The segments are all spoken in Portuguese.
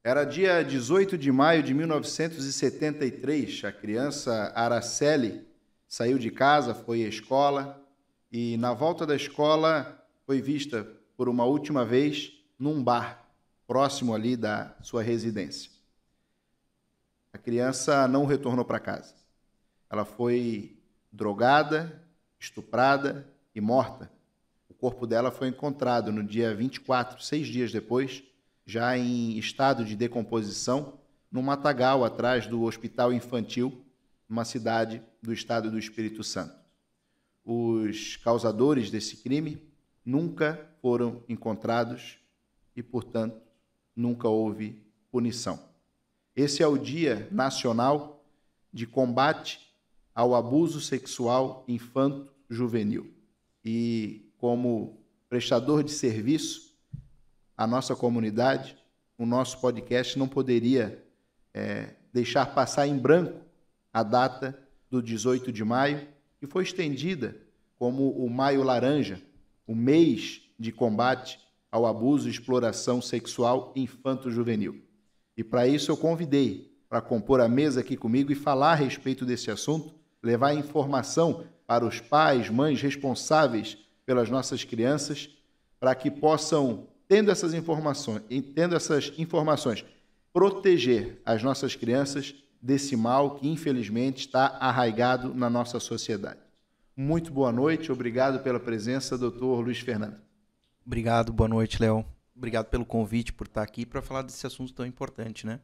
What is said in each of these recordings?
Era dia 18 de maio de 1973. A criança Araceli saiu de casa, foi à escola e, na volta da escola, foi vista por uma última vez num bar próximo ali da sua residência. A criança não retornou para casa. Ela foi drogada, estuprada e morta. O corpo dela foi encontrado no dia 24, 6 dias depois, já em estado de decomposição, num matagal atrás do Hospital Infantil, numa cidade do estado do Espírito Santo. Os causadores desse crime nunca foram encontrados e, portanto, nunca houve punição. Esse é o Dia Nacional de Combate ao Abuso Sexual Infanto-Juvenil. E, como prestador de serviço à nossa comunidade, o nosso podcast não poderia deixar passar em branco a data do 18 de maio, que foi estendida como o Maio Laranja, o mês de combate ao abuso e exploração sexual infanto-juvenil. E para isso eu convidei para compor a mesa aqui comigo e falar a respeito desse assunto, levar informação para os pais, mães responsáveis pelas nossas crianças, para que possam, tendo essas informações, proteger as nossas crianças desse mal que, infelizmente, está arraigado na nossa sociedade. Muito boa noite, obrigado pela presença, doutor Luiz Fernando. Obrigado, boa noite, Léo. Obrigado pelo convite, por estar aqui para falar desse assunto tão importante, né?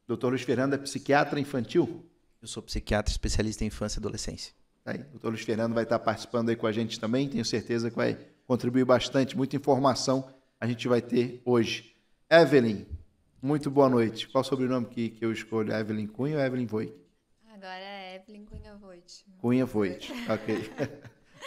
Doutor Luiz Fernando é psiquiatra infantil? Eu sou psiquiatra especialista em infância e adolescência. Aí, doutor Luiz Fernando vai estar participando aí com a gente também, tenho certeza que vai contribuir bastante, muita informação a gente vai ter hoje. Evelyn, muito boa noite. Qual o sobrenome que eu escolho? Evelyn Cunha ou Evelyn Voigt? Agora é Evelyn Cunha Voigt. Cunha Voigt, ok.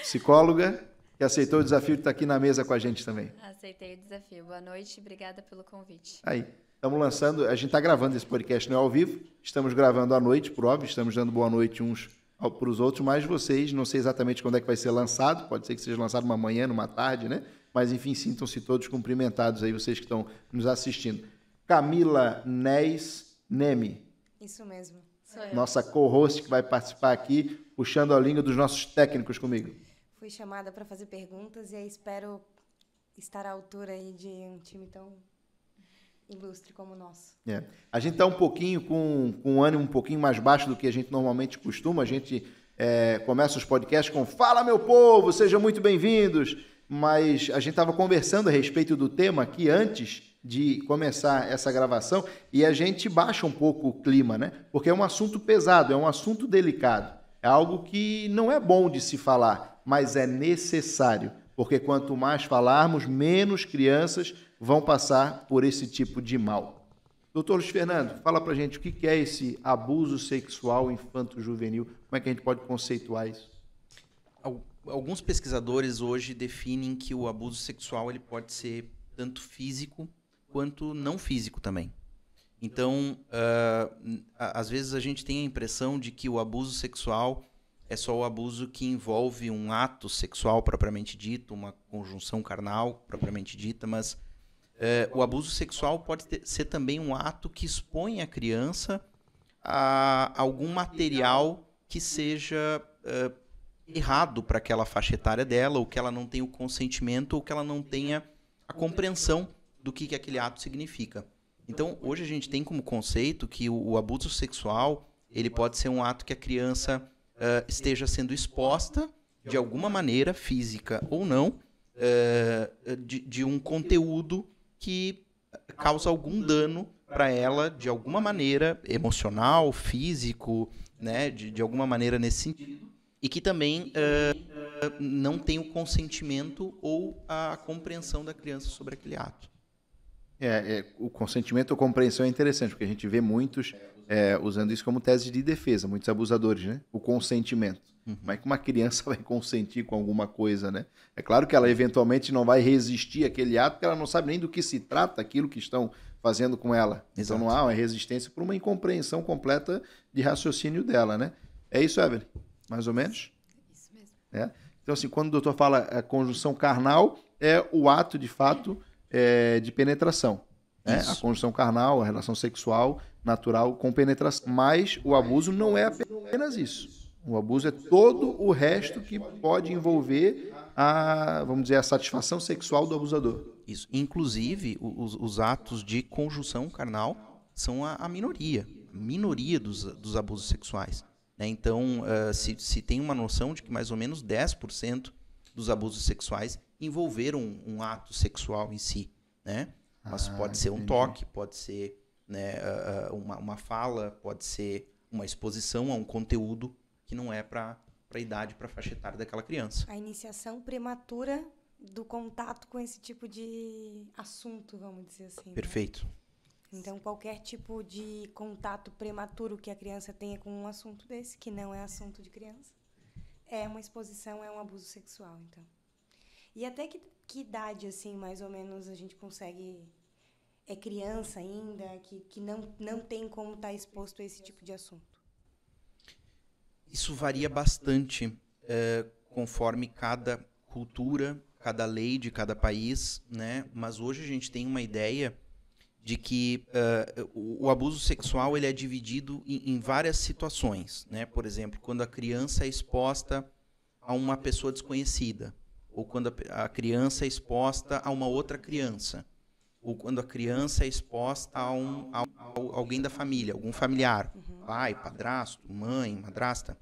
Psicóloga que aceitou o desafio de estar aqui na mesa com a gente também. Aceitei o desafio. Boa noite e obrigada pelo convite. Aí, estamos lançando, a gente está gravando esse podcast não é ao vivo, estamos gravando à noite, por óbvio, estamos dando boa noite uns para os outros, mas vocês, não sei exatamente quando é que vai ser lançado, pode ser que seja lançado uma manhã, numa tarde, né? Mas, enfim, sintam-se todos cumprimentados aí, vocês que estão nos assistindo. Camila Nes Neme. Isso mesmo. Sou eu. Nossa co-host que vai participar aqui, puxando a língua dos nossos técnicos comigo. Fui chamada para fazer perguntas e aí espero estar à altura aí de um time tão ilustre como o nosso. A gente está um pouquinho com um ânimo um pouquinho mais baixo do que a gente normalmente costuma. A gente começa os podcasts com "Fala, meu povo, sejam muito bem-vindos". Mas a gente estava conversando a respeito do tema aqui antes de começar essa gravação e a gente baixa um pouco o clima, né? Porque é um assunto pesado, é um assunto delicado. É algo que não é bom de se falar, mas é necessário. Porque quanto mais falarmos, menos crianças vão passar por esse tipo de mal. Doutor Luiz Fernando, fala pra gente o que é esse abuso sexual infanto-juvenil, como é que a gente pode conceituar isso? Alguns pesquisadores hoje definem que o abuso sexual ele pode ser tanto físico quanto não físico também. Então, às vezes a gente tem a impressão de que o abuso sexual é só o abuso que envolve um ato sexual propriamente dito, uma conjunção carnal propriamente dita, mas o abuso sexual pode ser também um ato que expõe a criança a algum material que seja errado para aquela faixa etária dela, ou que ela não tenha o consentimento, ou que ela não tenha a compreensão do que aquele ato significa. Então, hoje a gente tem como conceito que o abuso sexual ele pode ser um ato que a criança esteja sendo exposta de alguma maneira, física ou não, de um conteúdo que causa algum dano para ela, de alguma maneira, emocional, físico, né, de alguma maneira nesse sentido, e que também não tem o consentimento ou a compreensão da criança sobre aquele ato. O consentimento ou compreensão é interessante, porque a gente vê muitos usando isso como tese de defesa, muitos abusadores, né? O consentimento. Como é que uma criança vai consentir com alguma coisa, né? É claro que ela eventualmente não vai resistir àquele ato, porque ela não sabe nem do que se trata aquilo que estão fazendo com ela. Exato. Então não há uma resistência por uma incompreensão completa de raciocínio dela, né? É isso, Evelyn? Mais ou menos? Isso mesmo. Então, assim, quando o doutor fala conjunção carnal, é o ato, de fato, de penetração. né? Isso. A conjunção carnal, a relação sexual natural com penetração. Mas o abuso não é apenas isso. O abuso é todo o resto que pode envolver vamos dizer, a satisfação sexual do abusador. Isso. Inclusive, os atos de conjunção carnal são a minoria dos abusos sexuais. Né? Então, se tem uma noção de que mais ou menos 10% dos abusos sexuais envolveram um ato sexual em si. Né? Mas pode ser um toque, pode ser, né, uma fala, pode ser uma exposição a um conteúdo que não é para a idade, para a faixa etária daquela criança. A iniciação prematura do contato com esse tipo de assunto, vamos dizer assim. Perfeito. Né? Então, qualquer tipo de contato prematuro que a criança tenha com um assunto desse, que não é assunto de criança, é uma exposição, é um abuso sexual, então. E até que idade, assim, mais ou menos, a gente consegue... É criança ainda, que não tem como estar exposto a esse tipo de assunto? Isso varia bastante conforme cada cultura, cada lei de cada país, né? Mas hoje a gente tem uma ideia de que o abuso sexual ele é dividido em várias situações, né? Por exemplo, quando a criança é exposta a uma pessoa desconhecida, ou quando a criança é exposta a uma outra criança, ou quando a criança é exposta a alguém da família, algum familiar, pai, padrasto, mãe, madrasta.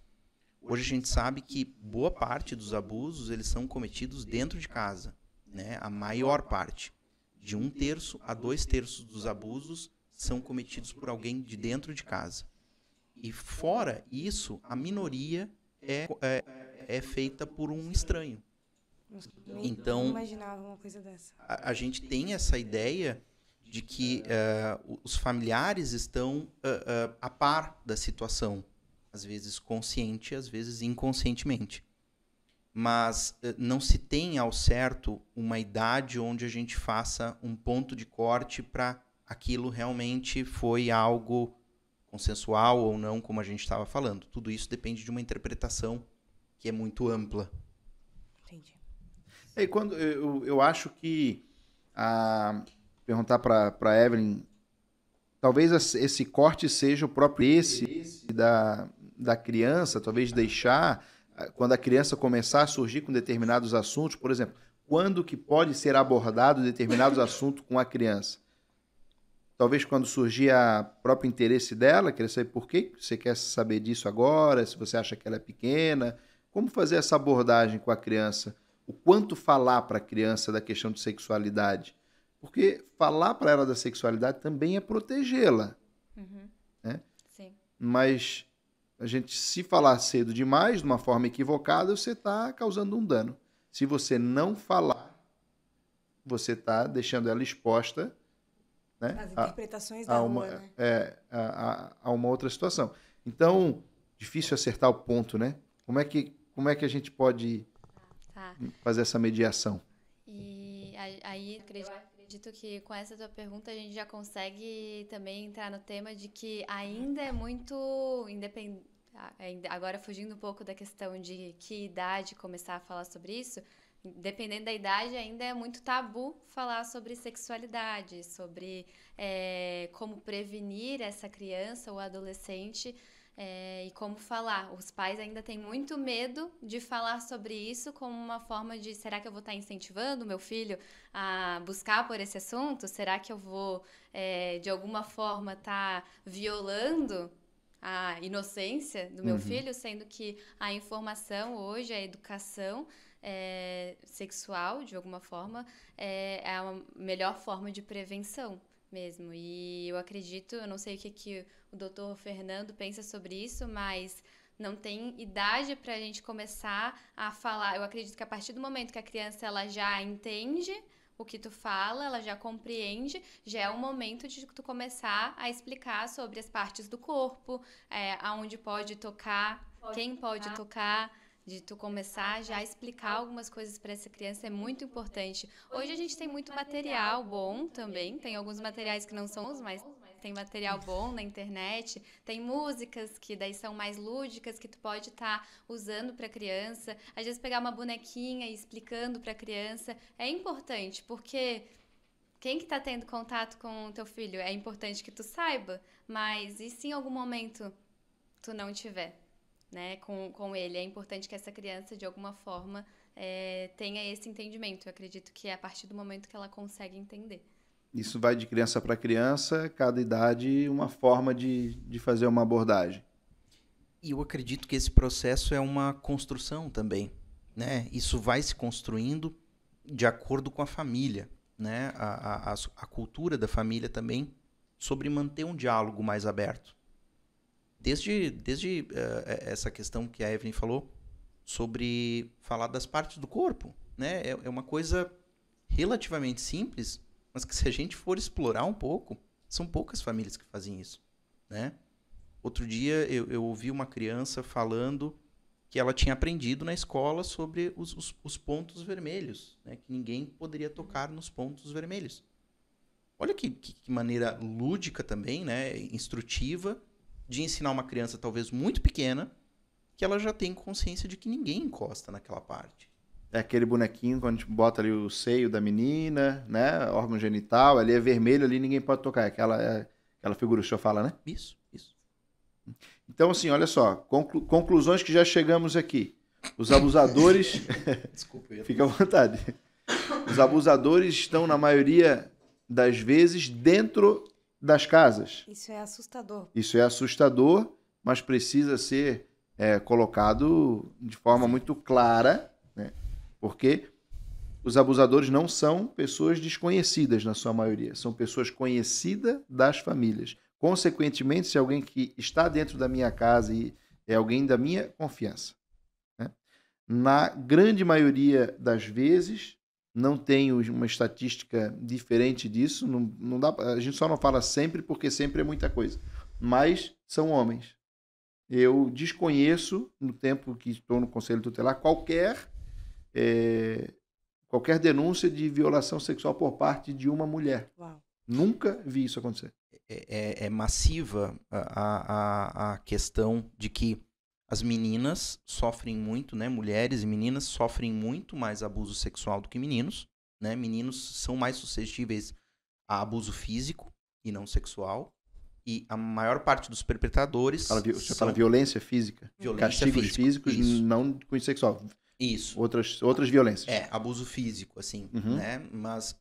Hoje a gente sabe que boa parte dos abusos eles são cometidos dentro de casa, né? A maior parte, de 1/3 a 2/3 dos abusos são cometidos por alguém de dentro de casa. E fora isso, a minoria é feita por um estranho. Então, não imaginava uma coisa dessa. A gente tem essa ideia de que os familiares estão a par da situação, às vezes consciente, às vezes inconscientemente. Mas não se tem ao certo uma idade onde a gente faça um ponto de corte para aquilo realmente foi algo consensual ou não, como a gente estava falando. Tudo isso depende de uma interpretação que é muito ampla. Entendi. E quando eu acho que perguntar para Evelyn, talvez esse corte seja o próprio esse da criança, talvez deixar quando a criança começar a surgir com determinados assuntos, por exemplo, quando que pode ser abordado determinados assuntos com a criança? Talvez quando surgir o próprio interesse dela, querer saber por que você quer saber disso agora, se você acha que ela é pequena, como fazer essa abordagem com a criança? O quanto falar para a criança da questão de sexualidade? Porque falar para ela da sexualidade também é protegê-la. Né? Sim. Mas a gente, se falar cedo demais, de uma forma equivocada, você está causando um dano. Se você não falar, você está deixando ela exposta, né, As interpretações da rua, né? a uma outra situação. Então, difícil acertar o ponto, né? Como é que a gente pode fazer essa mediação? E aí, acredito que com essa tua pergunta a gente já consegue também entrar no tema de que ainda é muito independente. Agora, fugindo um pouco da questão de que idade começar a falar sobre isso, dependendo da idade, ainda é muito tabu falar sobre sexualidade, sobre como prevenir essa criança ou adolescente. E como falar. Os pais ainda têm muito medo de falar sobre isso como uma forma de, será que eu vou estar incentivando o meu filho a buscar por esse assunto? Será que eu vou, de alguma forma, estar violando a inocência do meu filho? Sendo que a informação hoje, a educação sexual, de alguma forma, é a melhor forma de prevenção mesmo. E eu acredito, eu não sei o que o doutor Fernando pensa sobre isso, mas não tem idade para a gente começar a falar. Eu acredito que a partir do momento que a criança ela já entende o que tu fala, ela já compreende, já é o momento de tu começar a explicar sobre as partes do corpo, aonde pode tocar, quem pode tocar, de tu começar já a explicar algumas coisas para essa criança é muito importante. Hoje a gente tem muito material bom também, tem alguns materiais que não são bons, mas tem material bom na internet, tem músicas que daí são mais lúdicas, que tu pode estar usando para a criança, às vezes pegar uma bonequinha e explicando para a criança, é importante, porque quem que tá tendo contato com o teu filho? É importante que tu saiba, mas e se em algum momento tu não tiver, né, com ele? É importante que essa criança, de alguma forma, tenha esse entendimento. Eu acredito que é a partir do momento que ela consegue entender. Isso vai de criança para criança, cada idade uma forma de fazer uma abordagem. E eu acredito que esse processo é uma construção também, né? Isso vai se construindo de acordo com a família, né? A cultura da família também sobre manter um diálogo mais aberto. Desde essa questão que a Evelyn falou sobre falar das partes do corpo, né? É uma coisa relativamente simples, mas que se a gente for explorar um pouco, são poucas famílias que fazem isso, né? Outro dia eu ouvi uma criança falando que ela tinha aprendido na escola sobre os pontos vermelhos, né? Que ninguém poderia tocar nos pontos vermelhos. Olha que maneira lúdica também, né? Instrutiva, de ensinar uma criança talvez muito pequena que ela já tem consciência de que ninguém encosta naquela parte. É aquele bonequinho, quando a gente bota ali o seio da menina, né? Órgão genital, ali é vermelho, ali ninguém pode tocar. Aquela figura que o senhor fala, né? Isso. Então, assim, olha só, conclusões que já chegamos aqui. Os abusadores... Desculpa, eu ia... Fica à vontade. Os abusadores estão, na maioria das vezes, dentro das casas. Isso é assustador. Isso é assustador, mas precisa ser colocado de forma muito clara, né? Porque os abusadores não são pessoas desconhecidas, na sua maioria. São pessoas conhecidas das famílias. Consequentemente, se alguém que está dentro da minha casa e é alguém da minha confiança, né? Na grande maioria das vezes, não tenho uma estatística diferente disso, não dá, a gente só não fala sempre porque sempre é muita coisa, mas são homens. Eu desconheço, no tempo que estou no Conselho Tutelar, qualquer denúncia de violação sexual por parte de uma mulher. Uau. Nunca vi isso acontecer. É massiva a questão de que as meninas sofrem muito, né? Mulheres e meninas sofrem muito mais abuso sexual do que meninos, né? Meninos são mais suscetíveis a abuso físico e não sexual. E a maior parte dos perpetradores... Você fala violência física? Violência castigos físicos, isso. Não com sexual. Isso. Outras violências. Abuso físico, assim, Uhum. né? Mas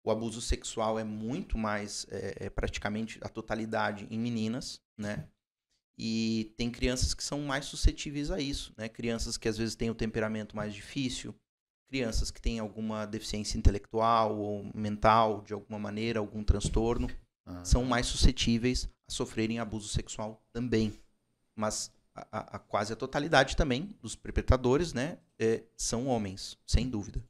o abuso sexual é muito mais, praticamente a totalidade em meninas, né? E tem crianças que são mais suscetíveis a isso, né? Crianças que às vezes têm o temperamento mais difícil, crianças que têm alguma deficiência intelectual ou mental, de alguma maneira, algum transtorno, são mais suscetíveis a sofrerem abuso sexual também. Mas quase a totalidade também dos perpetradores, né, são homens, sem dúvida.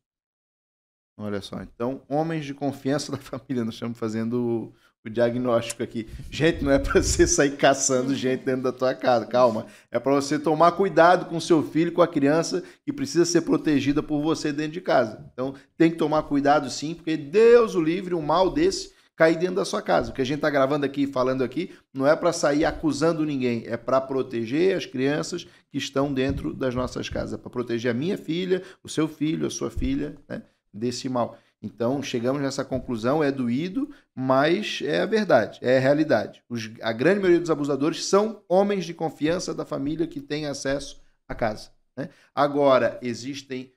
Olha só, então, homens de confiança da família, nós estamos fazendo o diagnóstico aqui. Gente, não é para você sair caçando gente dentro da tua casa, calma. É para você tomar cuidado com o seu filho, com a criança que precisa ser protegida por você dentro de casa. Então, tem que tomar cuidado sim, porque Deus o livre, um mal desse cair dentro da sua casa. O que a gente está gravando aqui, falando aqui, não é para sair acusando ninguém, é para proteger as crianças que estão dentro das nossas casas, é para proteger a minha filha, o seu filho, a sua filha, né, desse mal. Então, chegamos nessa conclusão, é doído, mas é a verdade, é a realidade. A grande maioria dos abusadores são homens de confiança da família que têm acesso à casa, né? Agora, existem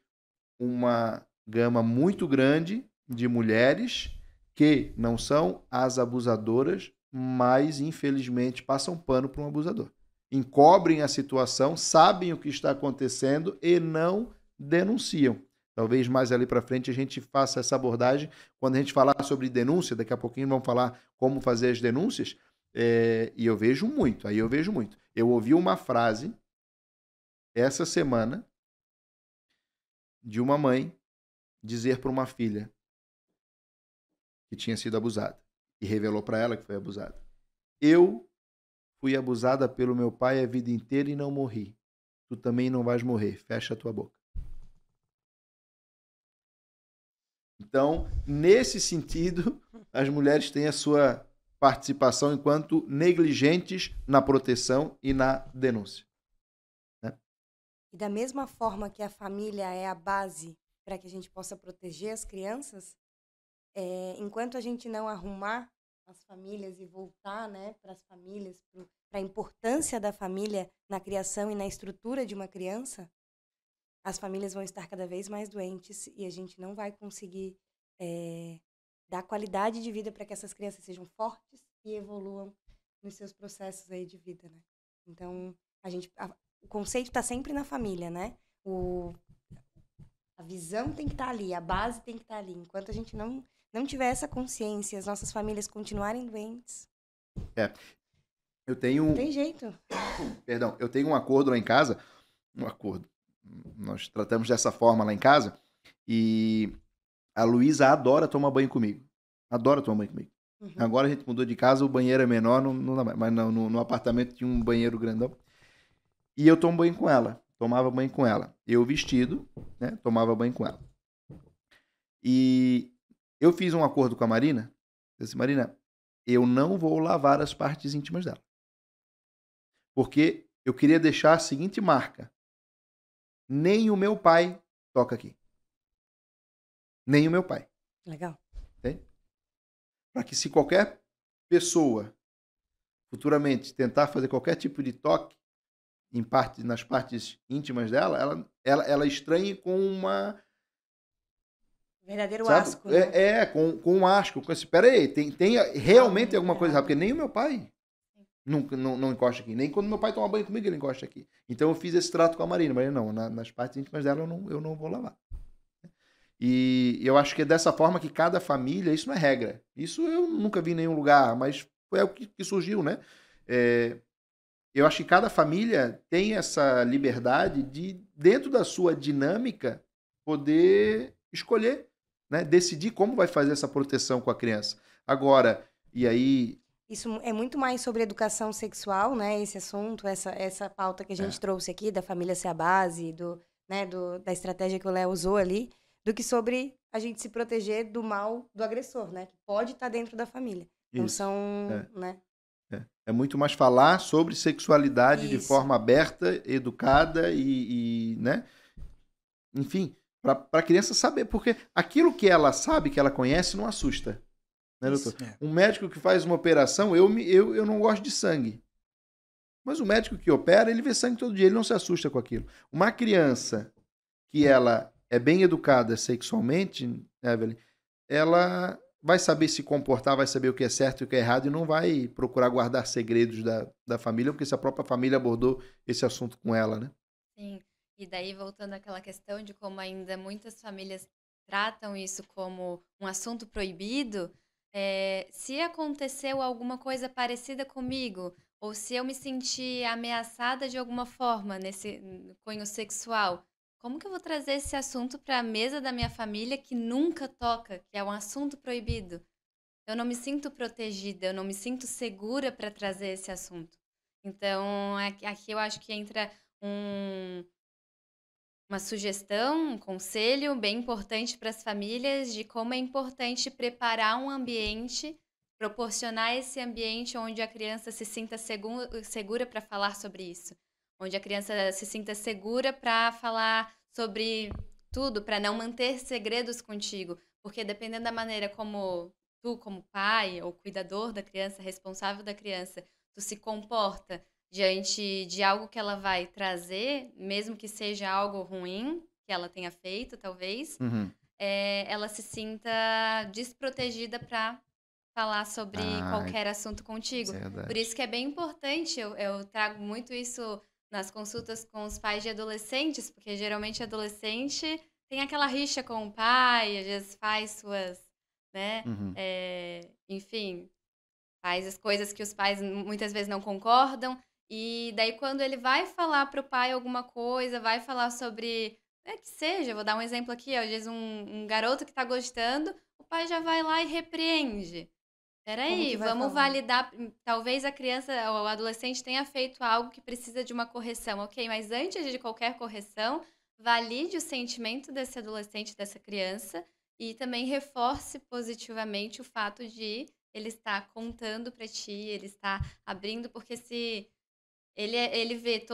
uma gama muito grande de mulheres que não são as abusadoras, mas, infelizmente, passam pano para um abusador. Encobrem a situação, sabem o que está acontecendo e não denunciam. Talvez mais ali para frente a gente faça essa abordagem. Quando a gente falar sobre denúncia, daqui a pouquinho vamos falar como fazer as denúncias, e eu vejo muito, Eu ouvi uma frase essa semana de uma mãe dizer para uma filha que tinha sido abusada e revelou para ela que foi abusada: eu fui abusada pelo meu pai a vida inteira e não morri. Tu também não vais morrer. Fecha a tua boca. Então, nesse sentido, as mulheres têm a sua participação enquanto negligentes na proteção e na denúncia, né? E da mesma forma que a família é a base para que a gente possa proteger as crianças, enquanto a gente não arrumar as famílias e voltar, né, para as famílias, para a importância da família na criação e na estrutura de uma criança, as famílias vão estar cada vez mais doentes e a gente não vai conseguir dar qualidade de vida para que essas crianças sejam fortes e evoluam nos seus processos aí de vida, né? Então, o conceito está sempre na família, né? A visão tem que estar ali, a base tem que estar ali. Enquanto a gente não tiver essa consciência, as nossas famílias continuarem doentes, Eu tenho... não tem jeito. Perdão, eu tenho um acordo lá em casa, nós tratamos dessa forma lá em casa, e a Luísa adora tomar banho comigo. Adora tomar banho comigo. Uhum. Agora a gente mudou de casa, o banheiro é menor, não dá mais, mas no apartamento tinha um banheiro grandão. E eu tomo banho com ela, tomava banho com ela. Eu vestido, né, tomava banho com ela. E eu fiz um acordo com a Marina, disse, Marina, eu não vou lavar as partes íntimas dela. Porque eu queria deixar a seguinte marca. Nem o meu pai toca aqui. Nem o meu pai. Legal. Para que se qualquer pessoa futuramente tentar fazer qualquer tipo de toque nas partes íntimas dela, ela estranhe com uma... Verdadeiro sabe? asco, né? Com um asco. Com esse, peraí, tem realmente alguma coisa errada, porque nem o meu pai não encosta aqui. Nem quando meu pai toma banho comigo, ele encosta aqui. Então eu fiz esse trato com a Marina. Marina, não, nas partes íntimas dela eu não vou lavar. E eu acho que é dessa forma que cada família, isso não é regra. Isso eu nunca vi em nenhum lugar, mas foi o que surgiu, né? Eu acho que cada família tem essa liberdade de, dentro da sua dinâmica, poder escolher, né? Decidir como vai fazer essa proteção com a criança. Agora, e aí... Isso é muito mais sobre educação sexual, né? Esse assunto, essa pauta que a gente trouxe aqui, da família ser a base, da estratégia que o Léo usou ali, do que sobre a gente se proteger do mal do agressor, né? Que pode estar dentro da família. Então Isso. são, né? É muito mais falar sobre sexualidade de Isso. forma aberta, educada e né? Enfim, para a criança saber, porque aquilo que ela sabe, que ela conhece, não assusta. Né, doutor? Um médico que faz uma operação, eu não gosto de sangue. Mas o médico que opera, ele vê sangue todo dia, ele não se assusta com aquilo. Uma criança que ela é bem educada sexualmente, Evelyn, ela vai saber se comportar, vai saber o que é certo e o que é errado e não vai procurar guardar segredos da família, porque se a própria família abordou esse assunto com ela, né? Sim. E daí, voltando àquela questão de como ainda muitas famílias tratam isso como um assunto proibido, se aconteceu alguma coisa parecida comigo, ou se eu me senti ameaçada de alguma forma nesse cunho sexual, como que eu vou trazer esse assunto para a mesa da minha família que nunca toca, que é um assunto proibido? Eu não me sinto protegida, eu não me sinto segura para trazer esse assunto. Então, aqui eu acho que entra uma sugestão, um conselho bem importante para as famílias de como é importante preparar um ambiente, proporcionar esse ambiente onde a criança se sinta segura para falar sobre isso. Onde a criança se sinta segura para falar sobre tudo, para não manter segredos contigo. Porque dependendo da maneira como tu, como pai ou cuidador da criança, responsável da criança, tu se comporta diante de algo que ela vai trazer, mesmo que seja algo ruim que ela tenha feito, talvez, ela se sinta desprotegida para falar sobre qualquer assunto contigo. Verdade. Por isso que é bem importante, eu trago muito isso nas consultas com os pais de adolescentes, porque geralmente adolescente tem aquela rixa com o pai, às vezes faz suas, né, enfim, faz as coisas que os pais muitas vezes não concordam. E daí, quando ele vai falar para o pai alguma coisa, vai falar sobre... que seja, vou dar um exemplo aqui, às vezes um garoto que está gostando, o pai já vai lá e repreende. Peraí, vamos validar... Talvez a criança ou o adolescente tenha feito algo que precisa de uma correção, ok? Mas antes de qualquer correção, valide o sentimento desse adolescente, dessa criança, e também reforce positivamente o fato de ele estar contando para ti, ele estar abrindo, porque se... Ele vê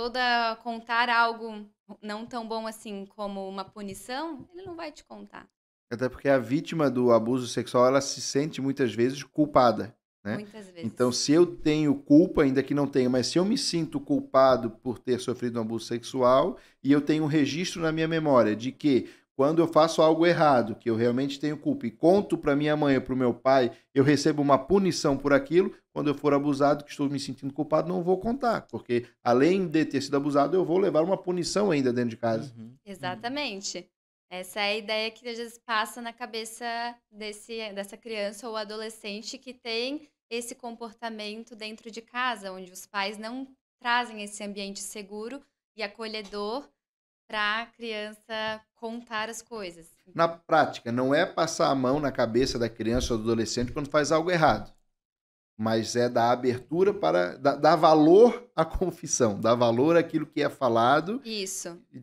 contar algo não tão bom assim como uma punição, ele não vai te contar. Até porque a vítima do abuso sexual, ela se sente muitas vezes culpada, né? Muitas vezes. Então, se eu tenho culpa, ainda que não tenha, mas se eu me sinto culpado por ter sofrido um abuso sexual e eu tenho um registro na minha memória de que quando eu faço algo errado, que eu realmente tenho culpa e conto para minha mãe ou para o meu pai, eu recebo uma punição por aquilo, quando eu for abusado, que estou me sentindo culpado, não vou contar, porque além de ter sido abusado, eu vou levar uma punição ainda dentro de casa. Exatamente. Essa é a ideia que às vezes passa na cabeça dessa criança ou adolescente que tem esse comportamento dentro de casa, onde os pais não trazem esse ambiente seguro e acolhedor para a criança contar as coisas. Na prática, não é passar a mão na cabeça da criança ou do adolescente quando faz algo errado, mas é dar abertura para dar valor à confissão, dar valor àquilo que é falado Isso. e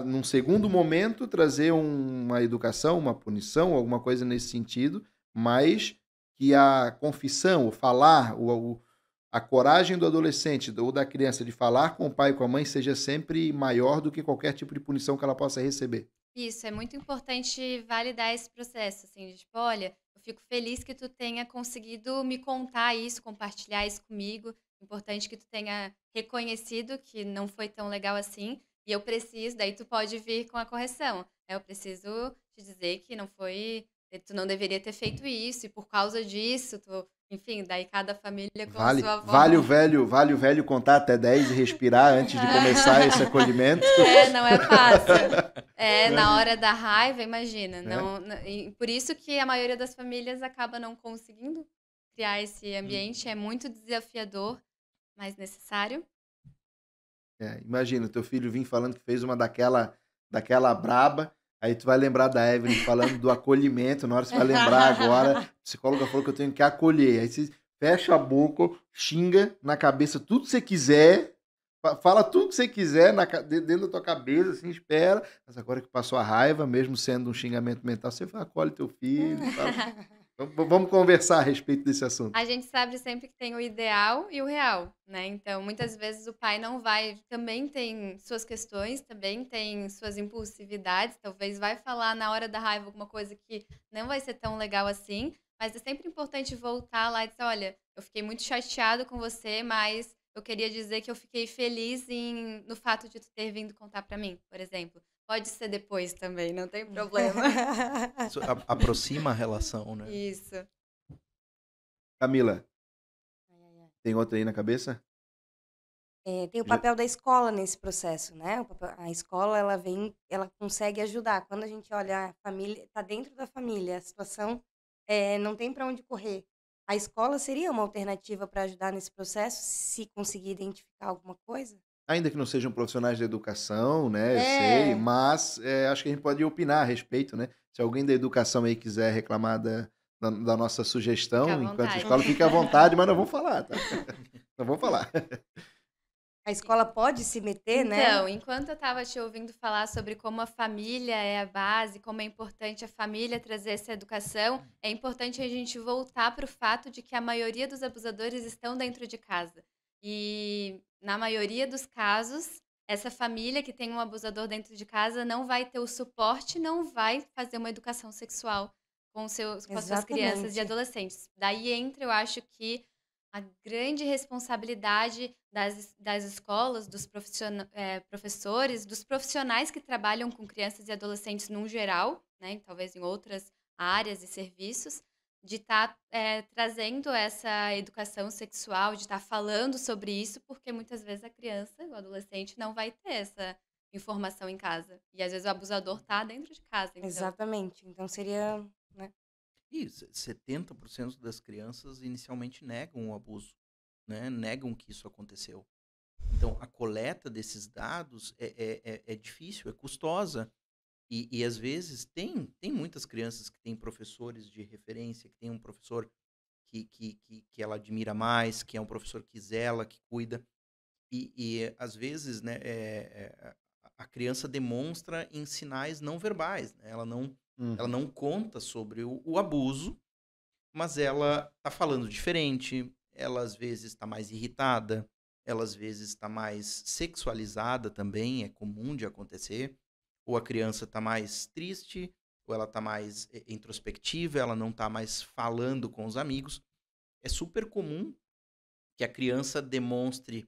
num segundo momento trazer uma educação, uma punição, alguma coisa nesse sentido, mas que a confissão, o falar, a coragem do adolescente ou da criança de falar com o pai e com a mãe seja sempre maior do que qualquer tipo de punição que ela possa receber. Isso, é muito importante validar esse processo, assim, de tipo, olha, eu fico feliz que tu tenha conseguido me contar isso, compartilhar isso comigo. Importante que tu tenha reconhecido que não foi tão legal assim, e eu preciso, daí tu pode vir com a correção. Eu preciso te dizer que não foi, tu não deveria ter feito isso, e por causa disso, enfim, daí cada família com a sua Vale forma. o velho contar até 10 e respirar antes de começar esse acolhimento. Não é fácil. Na hora da raiva, imagina. E por isso que a maioria das famílias acaba não conseguindo criar esse ambiente. É muito desafiador, mas necessário. Imagina, teu filho vir falando que fez uma daquela braba, aí tu vai lembrar da Evelyn falando do acolhimento, na hora você vai lembrar agora, a psicóloga falou que eu tenho que acolher. Aí você fecha a boca, xinga na cabeça tudo que você quiser, fala tudo que você quiser dentro da tua cabeça, assim, espera. Mas agora que passou a raiva, mesmo sendo um xingamento mental, você acolhe teu filho. Vamos conversar a respeito desse assunto. A gente sabe sempre que tem o ideal e o real, né? Então, muitas vezes o pai não vai, também tem suas questões, também tem suas impulsividades, talvez vai falar na hora da raiva alguma coisa que não vai ser tão legal assim, mas é sempre importante voltar lá e dizer, olha, eu fiquei muito chateado com você, mas eu queria dizer que eu fiquei feliz no fato de tu ter vindo contar pra mim, por exemplo. Pode ser depois também, não tem problema. Isso aproxima a relação, né? Isso. Camila, tem outra aí na cabeça? Tem o papel da escola nesse processo, né? A escola, ela consegue ajudar. Quando a gente olha a família, tá dentro da família, a situação não tem para onde correr. A escola seria uma alternativa para ajudar nesse processo, se conseguir identificar alguma coisa? Ainda que não sejam profissionais de educação, né? Eu sei, mas acho que a gente pode opinar a respeito, né? Se alguém da educação aí quiser reclamar da nossa sugestão, Fica à enquanto a vontade. escola, fica à vontade, mas não vamos falar, tá? Não vamos falar. A escola pode se meter, né? Então, enquanto eu estava te ouvindo falar sobre como a família é a base, como é importante a família trazer essa educação, é importante a gente voltar para o fato de que a maioria dos abusadores estão dentro de casa. E na maioria dos casos, essa família que tem um abusador dentro de casa não vai ter o suporte, não vai fazer uma educação sexual com as suas crianças Exatamente. e adolescentes. Daí entra, eu acho que a grande responsabilidade das escolas, dos professores, dos profissionais que trabalham com crianças e adolescentes num geral, né, talvez em outras áreas e serviços, de estar trazendo essa educação sexual, de estar falando sobre isso, porque muitas vezes a criança, o adolescente, não vai ter essa informação em casa. E às vezes o abusador está dentro de casa. Então, Exatamente. Então seria, né? E 70% das crianças inicialmente negam o abuso, né? Negam que isso aconteceu. Então, a coleta desses dados é difícil, é custosa. E às vezes tem muitas crianças que têm professores de referência, que tem um professor que ela admira mais, que é um professor que zela, que cuida. E às vezes, né, a criança demonstra em sinais não verbais, né? Ela não conta sobre o abuso, mas ela está falando diferente, ela às vezes está mais irritada, ela às vezes está mais sexualizada também, é comum de acontecer. Ou a criança está mais triste, ou ela está mais introspectiva, ela não está mais falando com os amigos. É super comum que a criança demonstre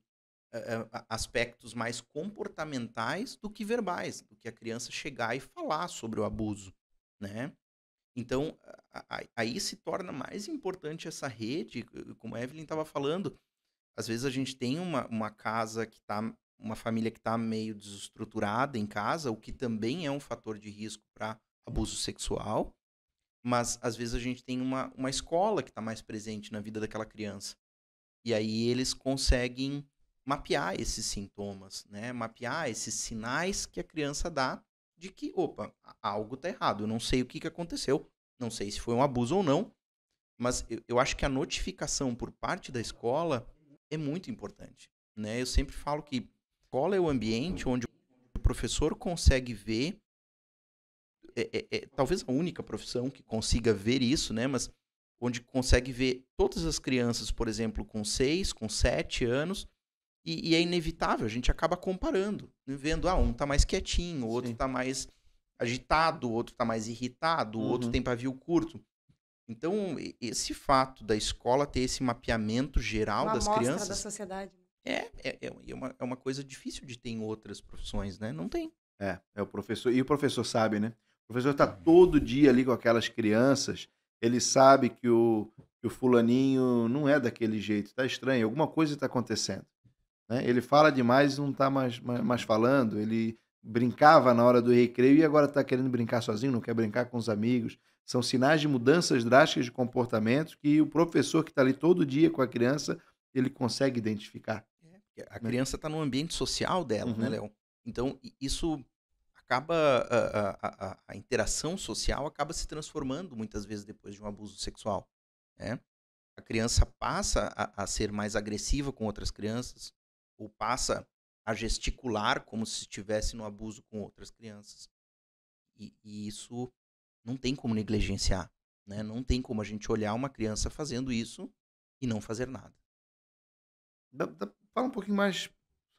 aspectos mais comportamentais do que verbais, do que a criança chegar e falar sobre o abuso, né? Então, aí se torna mais importante essa rede, como a Evelyn estava falando. Às vezes a gente tem uma casa que tá, uma família que está meio desestruturada em casa, o que também é um fator de risco para abuso sexual, mas às vezes a gente tem uma escola que está mais presente na vida daquela criança. E aí eles conseguem mapear esses sintomas, né? Mapear esses sinais que a criança dá de que, opa, algo está errado. Eu não sei o que aconteceu, não sei se foi um abuso ou não, mas eu acho que a notificação por parte da escola é muito importante, né? Eu sempre falo que a escola é o ambiente onde o professor consegue ver, talvez a única profissão que consiga ver isso, né? Mas onde consegue ver todas as crianças, por exemplo, com 6, com 7 anos, e é inevitável, a gente acaba comparando, né? Vendo, um tá mais quietinho, o outro Sim. tá mais agitado, o outro tá mais irritado, o outro tem pavio curto. Então, esse fato da escola ter esse mapeamento geral Uma das amostra da crianças sociedade. é uma coisa difícil de ter em outras profissões, né? Não tem. É o professor. E o professor sabe, né? O professor está todo dia ali com aquelas crianças. Ele sabe que o fulaninho não é daquele jeito, está estranho, alguma coisa está acontecendo, né? Ele fala demais e não está mais falando. Ele brincava na hora do recreio e agora está querendo brincar sozinho, não quer brincar com os amigos. São sinais de mudanças drásticas de comportamento que o professor que está ali todo dia com a criança, ele consegue identificar, A né? criança está no ambiente social dela, né, Uhum. Léo? Então, isso acaba. A interação social acaba se transformando muitas vezes depois de um abuso sexual, né? A criança passa a ser mais agressiva com outras crianças, ou passa a gesticular como se estivesse no abuso com outras crianças. E isso não tem como negligenciar, né? Não tem como a gente olhar uma criança fazendo isso e não fazer nada. Fala um pouquinho mais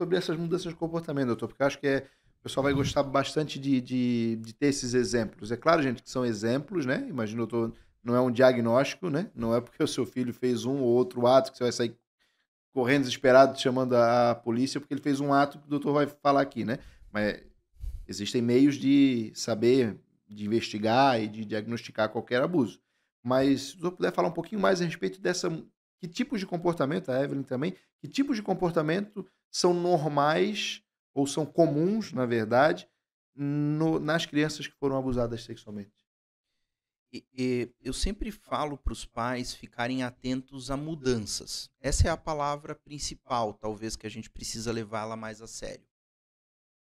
sobre essas mudanças de comportamento, doutor, porque eu acho que o pessoal vai gostar bastante de ter esses exemplos. É claro, gente, que são exemplos, né? Imagina, doutor, não é um diagnóstico, né? Não é porque o seu filho fez um ou outro ato que você vai sair correndo desesperado chamando a polícia porque ele fez um ato que o doutor vai falar aqui, né? Mas existem meios de saber, de investigar e de diagnosticar qualquer abuso. Mas se o senhor puder falar um pouquinho mais a respeito dessa. Que tipos de comportamento, a Evelyn também, que tipos de comportamento são normais ou são comuns, na verdade, nas crianças que foram abusadas sexualmente? E eu sempre falo para os pais ficarem atentos a mudanças. Essa é a palavra principal, talvez, que a gente precisa levá-la mais a sério.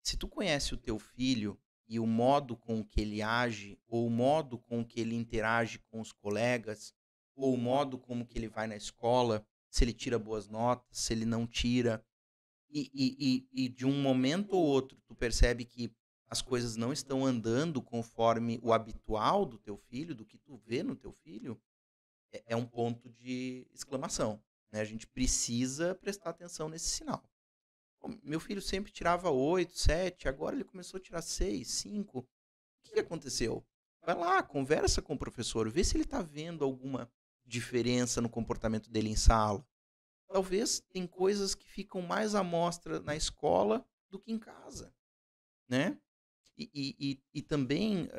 Se tu conhece o teu filho e o modo com que ele age, ou o modo com que ele interage com os colegas, ou o modo como que ele vai na escola, se ele tira boas notas, se ele não tira, e de um momento ou outro tu percebe que as coisas não estão andando conforme o habitual do teu filho, do que tu vê no teu filho, é um ponto de exclamação, né? A gente precisa prestar atenção nesse sinal. Pô, meu filho sempre tirava 8, 7, agora ele começou a tirar 6, 5. O que aconteceu? Vai lá, conversa com o professor, vê se ele está vendo alguma diferença no comportamento dele em sala. Talvez tem coisas que ficam mais à mostra na escola do que em casa, né? E também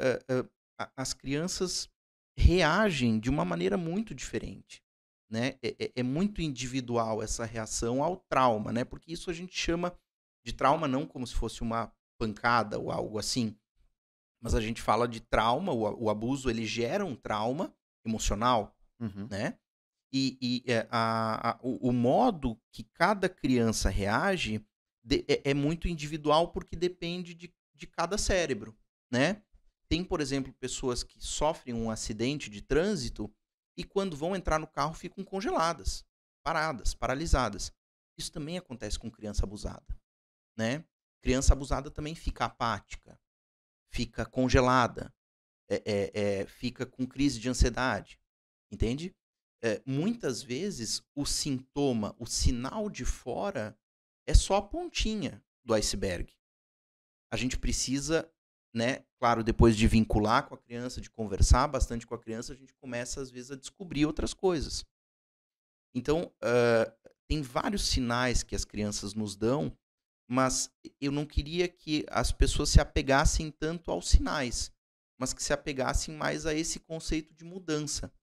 as crianças reagem de uma maneira muito diferente, né? É muito individual essa reação ao trauma, né? Porque isso a gente chama de trauma não como se fosse uma pancada ou algo assim, mas a gente fala de trauma, o abuso ele gera um trauma emocional, Uhum. né? O modo que cada criança reage é muito individual porque depende de cada cérebro, né? Tem, por exemplo, pessoas que sofrem um acidente de trânsito e quando vão entrar no carro ficam congeladas, paradas, paralisadas. Isso também acontece com criança abusada, né? Criança abusada também fica apática, fica congelada, fica com crise de ansiedade, entende? Muitas vezes o sintoma, o sinal de fora é só a pontinha do iceberg. A gente precisa né? Claro, depois de vincular com a criança, de conversar bastante com a criança, a gente começa, às vezes, a descobrir outras coisas. Então, tem vários sinais que as crianças nos dão, mas eu não queria que as pessoas se apegassem tanto aos sinais, mas que se apegassem mais a esse conceito de mudança,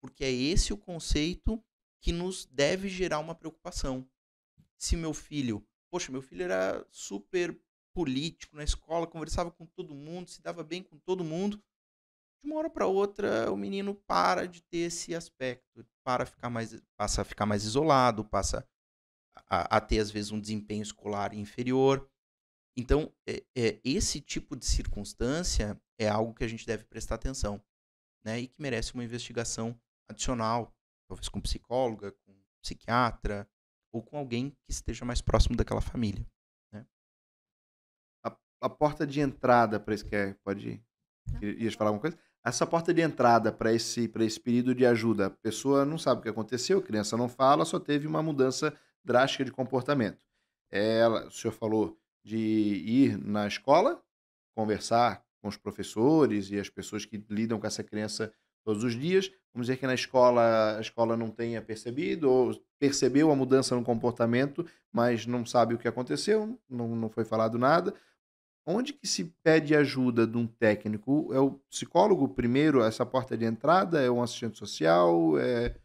porque é esse o conceito que nos deve gerar uma preocupação. Se poxa, meu filho era super político na escola, conversava com todo mundo, se dava bem com todo mundo, de uma hora para outra o menino para de ter esse aspecto, passa a ficar mais isolado, passa a ter às vezes um desempenho escolar inferior. Então, esse tipo de circunstância é algo que a gente deve prestar atenção, né? E que merece uma investigação adicional, talvez com psicóloga, com psiquiatra, ou com alguém que esteja mais próximo daquela família, né? A porta de entrada para esse pode ias falar alguma coisa? Essa porta de entrada para esse período de ajuda, a pessoa não sabe o que aconteceu, a criança não fala, só teve uma mudança drástica de comportamento. O senhor falou de ir na escola, conversar com os professores e as pessoas que lidam com essa criança todos os dias. Vamos dizer que na escola a escola não tenha percebido ou percebeu a mudança no comportamento, mas não sabe o que aconteceu, não foi falado nada. Onde que se pede ajuda de um técnico? É o psicólogo primeiro, essa porta de entrada? É um assistente social? É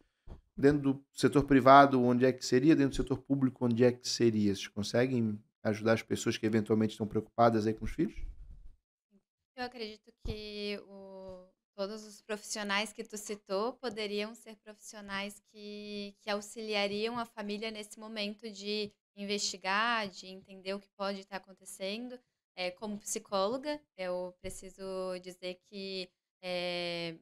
dentro do setor privado, onde é que seria? Dentro do setor público, onde é que seria? Vocês conseguem ajudar as pessoas que eventualmente estão preocupadas aí com os filhos? Eu acredito que todos os profissionais que tu citou poderiam ser profissionais que auxiliariam a família nesse momento de investigar, de entender o que pode estar acontecendo. Como psicóloga, eu preciso dizer que é,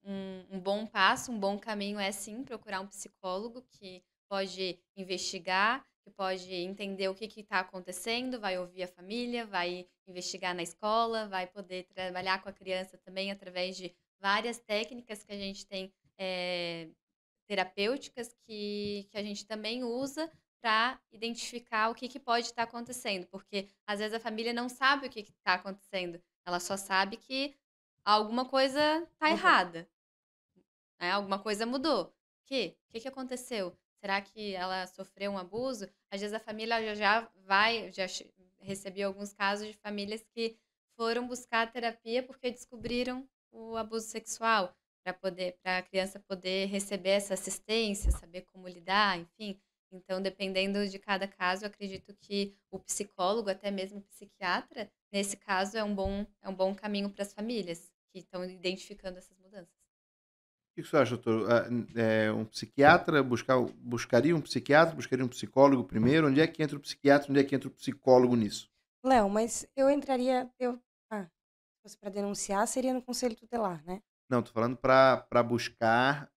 um bom passo, um bom caminho é sim procurar um psicólogo que pode investigar, que pode entender o que está acontecendo, vai ouvir a família, vai investigar na escola, vai poder trabalhar com a criança também através de várias técnicas que a gente tem terapêuticas que a gente também usa para identificar o que pode estar acontecendo, porque às vezes a família não sabe o que está acontecendo, ela só sabe que alguma coisa está errada. Né, alguma coisa mudou. O quê? O que que aconteceu? Será que ela sofreu um abuso? Às vezes a família recebi alguns casos de famílias que foram buscar terapia porque descobriram o abuso sexual, para a criança poder receber essa assistência, saber como lidar, enfim. Então, dependendo de cada caso, eu acredito que o psicólogo, até mesmo o psiquiatra, nesse caso é um bom caminho para as famílias que estão identificando essas mudanças. O que você acha, doutor? Um psiquiatra, buscaria um psiquiatra, buscaria um psicólogo primeiro? Onde é que entra o psiquiatra, onde é que entra o psicólogo nisso? Léo, mas eu entraria. Se fosse para denunciar, seria no conselho tutelar, né? Não, tô falando para buscar,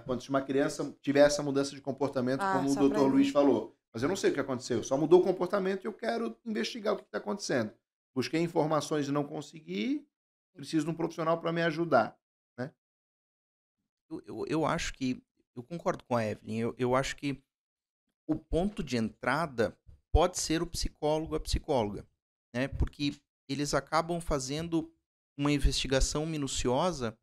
quando uma criança tiver essa mudança de comportamento, Ah, como o só para. doutor Luiz falou. Mas eu não sei o que aconteceu, só mudou o comportamento e eu quero investigar o que está acontecendo. Busquei informações e não consegui, preciso de um profissional para me ajudar, né? Eu acho que, eu concordo com a Evelyn, eu acho que o ponto de entrada pode ser o psicólogo, a psicóloga, né? Porque eles acabam fazendo uma investigação minuciosa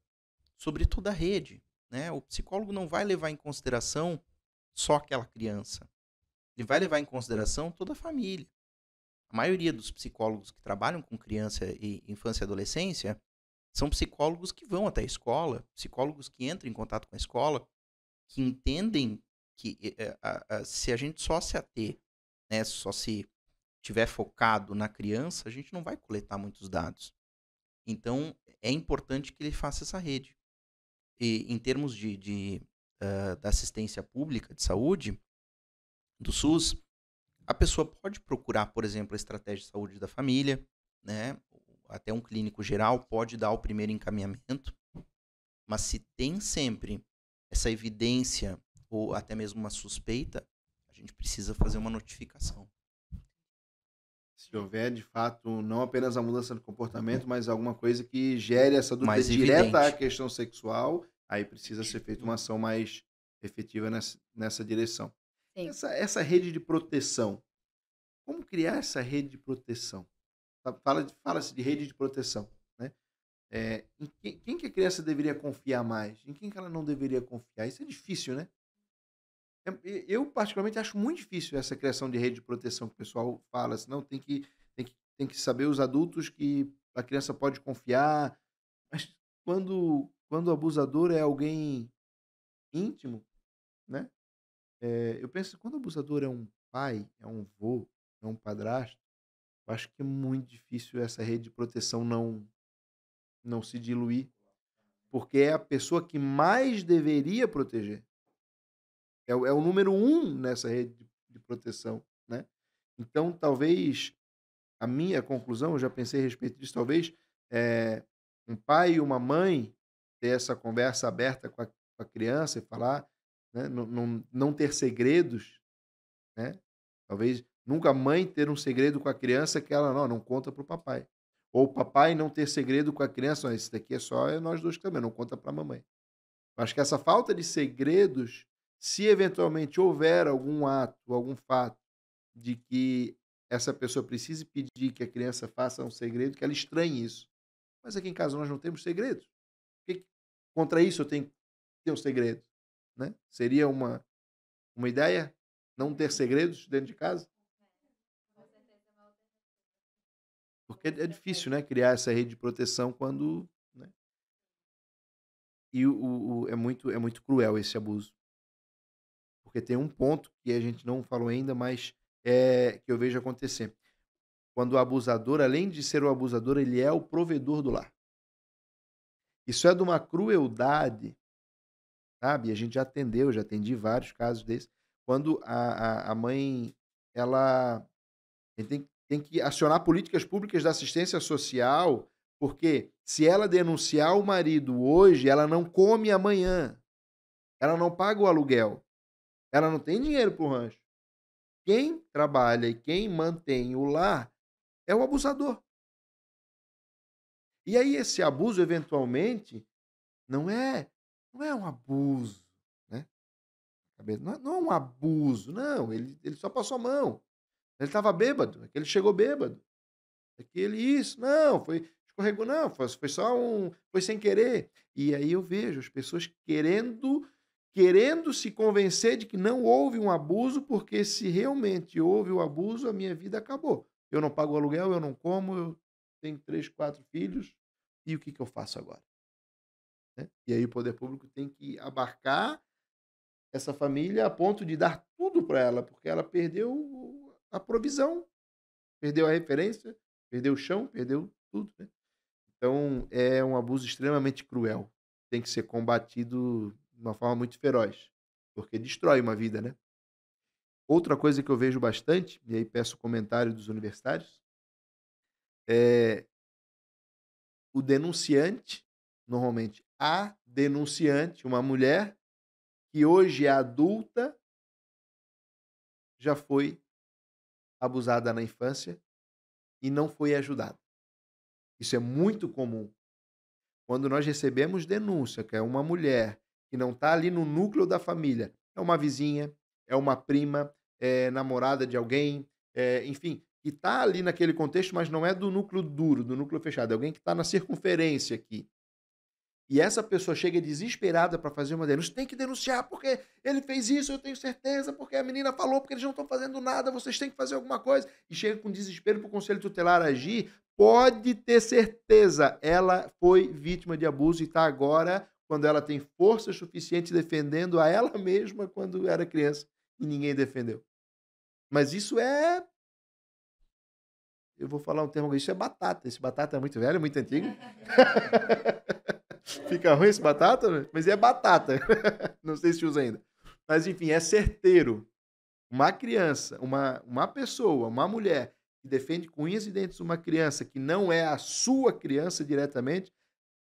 sobre toda a rede, né? O psicólogo não vai levar em consideração só aquela criança. Ele vai levar em consideração toda a família. A maioria dos psicólogos que trabalham com criança e infância e adolescência são psicólogos que vão até a escola, psicólogos que entram em contato com a escola, que entendem que se a gente só se ater, né, só se tiver focado na criança, a gente não vai coletar muitos dados. Então, é importante que ele faça essa rede. E em termos da assistência pública de saúde, do SUS, a pessoa pode procurar, por exemplo, a estratégia de saúde da família, né? Até um clínico geral pode dar o primeiro encaminhamento, mas se tem sempre essa evidência ou até mesmo uma suspeita, a gente precisa fazer uma notificação. Se houver, de fato, não apenas a mudança de comportamento, mas alguma coisa que gere essa dúvida Mais direta à evidente. questão sexual, aí precisa ser feita uma ação mais efetiva nessa direção. Sim. Essa rede de proteção, como criar essa rede de proteção? Fala-se de rede de proteção, né? Em quem que a criança deveria confiar mais? Em quem que ela não deveria confiar? Isso é difícil, né? Eu, particularmente, acho muito difícil essa criação de rede de proteção que o pessoal fala. Assim, não, tem que saber os adultos que a criança pode confiar. Mas quando o abusador é alguém íntimo, né? Eu penso, quando o abusador é um pai, é um avô, é um padrasto, eu acho que é muito difícil essa rede de proteção não se diluir, porque é a pessoa que mais deveria proteger. É o número 1 nessa rede de proteção, né? Então, talvez, a minha conclusão, eu já pensei a respeito disso, talvez um pai e uma mãe ter essa conversa aberta com a criança e falar, né? Não ter segredos, né? Talvez nunca a mãe ter um segredo com a criança que ela não conta para o papai. Ou o papai não ter segredo com a criança, esse daqui é nós dois também, não conta para a mamãe. Acho que essa falta de segredos, se eventualmente houver algum ato, algum fato de que essa pessoa precise pedir que a criança faça um segredo, que ela estranhe isso. Mas aqui em casa nós não temos segredos. Contra isso eu tenho que ter um segredo, né? Seria uma ideia não ter segredos dentro de casa? Porque é difícil, né, criar essa rede de proteção quando, né? E é muito cruel esse abuso. Porque tem um ponto que a gente não falou ainda, mas que eu vejo acontecer. Quando o abusador, além de ser o abusador, ele é o provedor do lar. Isso é de uma crueldade, sabe? A gente já atendi vários casos desses. Quando a mãe, ela tem que acionar políticas públicas da assistência social, porque se ela denunciar o marido hoje, ela não come amanhã. Ela não paga o aluguel. Ela não tem dinheiro para o rancho. Quem trabalha e quem mantém o lar é o abusador. E aí esse abuso, eventualmente, não é um abuso, né? Não é um abuso, não. Ele só passou a mão. Ele estava bêbado, é que ele chegou bêbado. É que ele isso, não, escorregou, não, foi só foi sem querer. E aí eu vejo as pessoas querendo se convencer de que não houve um abuso, porque se realmente houve o abuso, a minha vida acabou. Eu não pago o aluguel, eu não como, eu tenho 3, 4 filhos, e o que eu faço agora? Né? E aí o poder público tem que abarcar essa família a ponto de dar tudo para ela, porque ela perdeu a provisão, perdeu a referência, perdeu o chão, perdeu tudo, né? Então, é um abuso extremamente cruel. Tem que ser combatido de uma forma muito feroz, porque destrói uma vida, né? Outra coisa que eu vejo bastante, e aí peço o comentário dos universitários, é o denunciante, normalmente a denunciante, uma mulher que hoje é adulta, já foi abusada na infância e não foi ajudada. Isso é muito comum. Quando nós recebemos denúncia, que é uma mulher que não está ali no núcleo da família, é uma vizinha, é uma prima, é namorada de alguém, enfim, que está ali naquele contexto, mas não é do núcleo duro, do núcleo fechado, é alguém que está na circunferência aqui. E essa pessoa chega desesperada para fazer uma denúncia. Tem que denunciar porque ele fez isso, eu tenho certeza, porque a menina falou, porque eles não estão fazendo nada, vocês têm que fazer alguma coisa. E chega com desespero para o Conselho Tutelar agir. Pode ter certeza, ela foi vítima de abuso e está agora, quando ela tem força suficiente, defendendo a ela mesma quando era criança e ninguém defendeu. Mas isso eu vou falar um termo, isso é batata. Esse batata é muito velho, muito antigo. Fica ruim esse batata, né? Mas é batata. Não sei se usa ainda. Mas, enfim, é certeiro. Uma criança, uma pessoa, uma mulher que defende com unhas e dentes uma criança que não é a sua criança diretamente,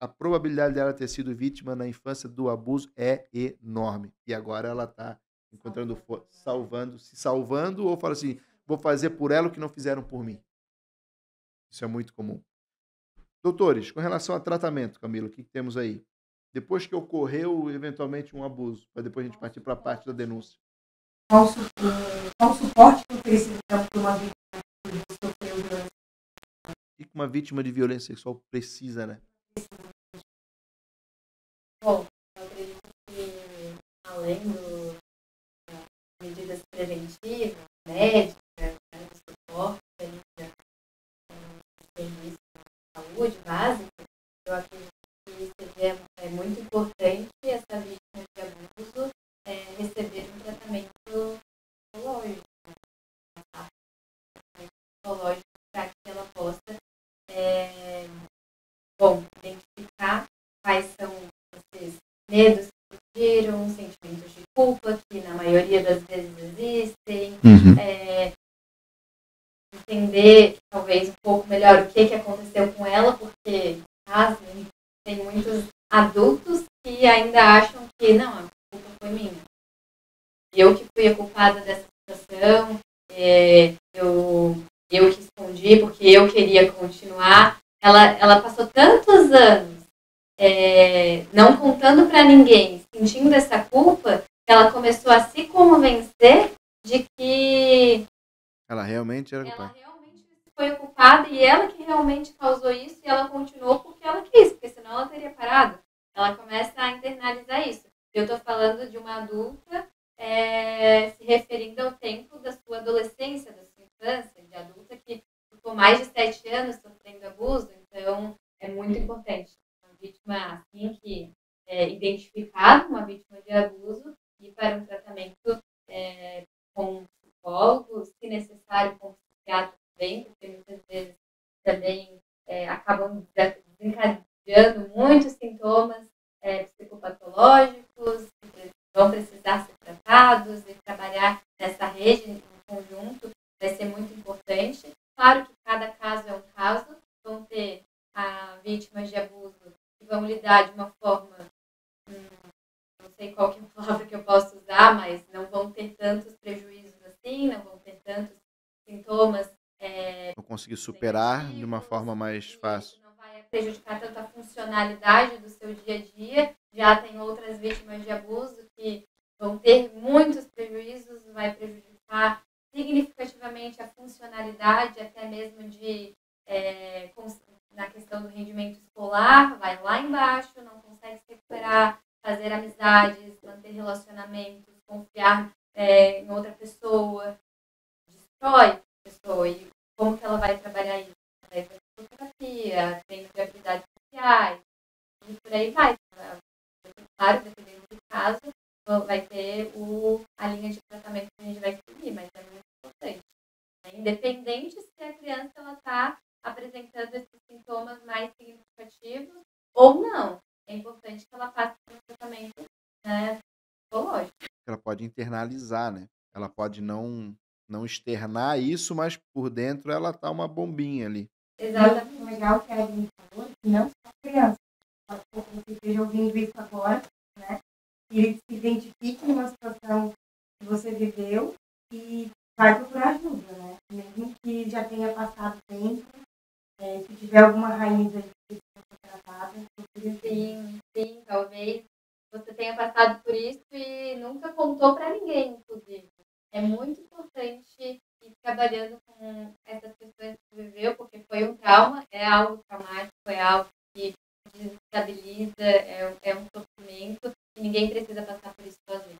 a probabilidade dela ter sido vítima na infância do abuso é enorme. E agora ela está encontrando, se salvando, ou fala assim, vou fazer por ela o que não fizeram por mim. Isso é muito comum. Doutores, com relação a tratamento, Camila, o que temos aí? Depois que ocorreu, eventualmente, um abuso, para depois a gente partir para a parte da denúncia. Qual o suporte que oferecido para uma vítima que sofreu violência? que uma vítima de violência sexual precisa, né? Bom, eu acredito que além das medidas preventivas, médicas, né, do suporte ali, do serviço de saúde básico, eu acredito que seria muito importante essa vítima de abuso receber um tratamento psicológico, né, psicológico para que ela possa identificar quais são esses medos que surgiram, sentimentos de culpa, que na maioria das vezes existem, entender talvez um pouco melhor o que aconteceu com ela, porque tem muitos adultos que ainda acham que não, a culpa foi minha. Eu que fui a culpada dessa situação, eu que escondi porque eu queria continuar. Ela passou tantos anos não contando para ninguém, sentindo essa culpa, que ela começou a se convencer de que Ela realmente era ela culpada. realmente foi a culpada e ela que realmente causou isso e ela continuou porque ela quis, porque senão ela teria parado. Ela começa a internalizar isso. Eu estou falando de uma adulta se referindo ao tempo da sua adolescência, da sua infância, de adulta que ficou mais de 7 anos sofrendo abuso, então é muito importante uma vítima assim que é identificada, uma vítima de abuso, ir para um tratamento com um psicólogo, se necessário com um psiquiatra também, porque muitas vezes também acabam desencadeando muitos sintomas psicopatológicos, que vão precisar ser tratados e trabalhar nessa rede em conjunto vai ser muito importante. Claro que cada caso é um caso, vão ter vítimas de abuso que vão lidar de uma forma, não sei qual que é a palavra que eu posso usar, mas não vão ter tantos prejuízos assim, não vão ter tantos sintomas Vou conseguir superar de uma forma mais fácil. não vai prejudicar tanto a funcionalidade do seu dia a dia. Já tem outras vítimas de abuso que vão ter muitos prejuízos, vai prejudicar significativamente a funcionalidade, até mesmo na questão do rendimento escolar, vai lá embaixo, não consegue se recuperar, fazer amizades, manter relacionamentos, confiar em outra pessoa, destrói a pessoa. E como que ela vai trabalhar isso? Através da psicoterapia, treino de habilidades sociais, e por aí vai. Claro, dependendo do caso, vai ter a linha de tratamento que a gente vai seguir, mas é muito importante. Independente se a criança está apresentando esses sintomas mais significativos ou não, é importante que ela passe por um tratamento psicológico. Ela pode internalizar, né? Ela pode não externar isso, mas por dentro ela tá uma bombinha ali. Exatamente. E o legal que a gente falou, que não só criança, pode ser que você esteja ouvindo isso agora, né? E ele se identifique numa situação que você viveu e vai procurar ajuda, né? Mesmo que já tenha passado tempo, se tiver alguma raiz aí que precisa ser tratada, Sim, talvez você tenha passado por isso e nunca contou para ninguém, inclusive. É muito importante ir trabalhando com essas questões que você viveu, porque foi um trauma, é algo traumático, é algo que desestabiliza, é um sofrimento e ninguém precisa passar por isso sozinho.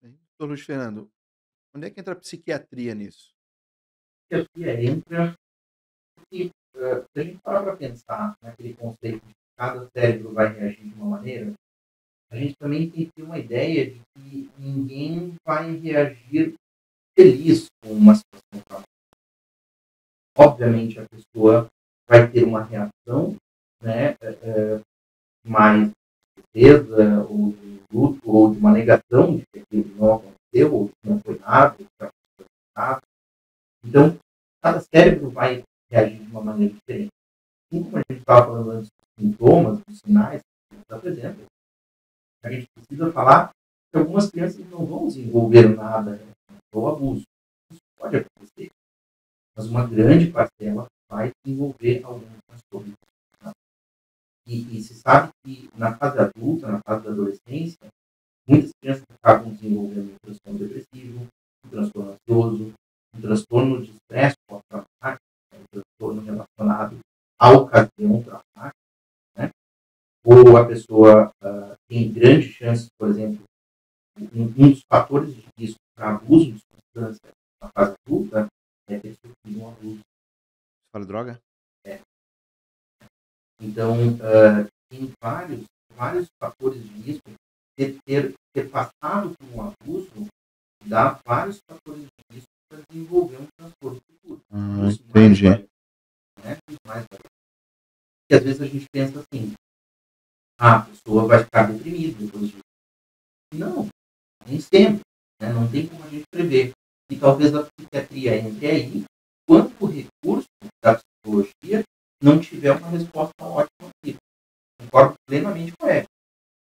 Doutor Luiz Fernando, onde é que entra a psiquiatria nisso? A psiquiatria entra porque, se a gente parar para pensar naquele conceito de que cada cérebro vai reagir de uma maneira, a gente também tem que ter uma ideia de que ninguém vai reagir feliz com uma situação traumática. Obviamente, a pessoa vai ter uma reação, né, mais de tristeza, ou de luto, ou de uma negação de que aquilo não aconteceu, ou que não foi nada, ou que aconteceu nada. Então, cada cérebro vai reagir de uma maneira diferente. Assim como a gente estava falando antes dos sintomas, dos sinais que a gente apresenta, a gente precisa falar que algumas crianças não vão desenvolver nada ou abuso. Isso pode acontecer. Mas uma grande parcela vai desenvolver algum transtorno. E se sabe que na fase adulta, na fase da adolescência, muitas crianças acabam desenvolvendo um transtorno depressivo, um transtorno ansioso, um transtorno de estresse pós-traumático, um transtorno relacionado ou a pessoa tem grande chance, por exemplo, um dos fatores de risco para abuso de substância na fase adulta é ter sofrido um abuso. Fala droga? Então, tem vários fatores de risco. Ter passado por um abuso dá vários fatores de risco para desenvolver um transtorno futuro. Entendi. Mais variáveis. E às vezes a gente pensa assim, a pessoa vai ficar deprimida depois disso. Não, nem sempre. Né? Não tem como a gente prever. E talvez a psiquiatria entre aí, quando o recurso da psicologia não tiver uma resposta ótima aqui. Concordo plenamente com ela.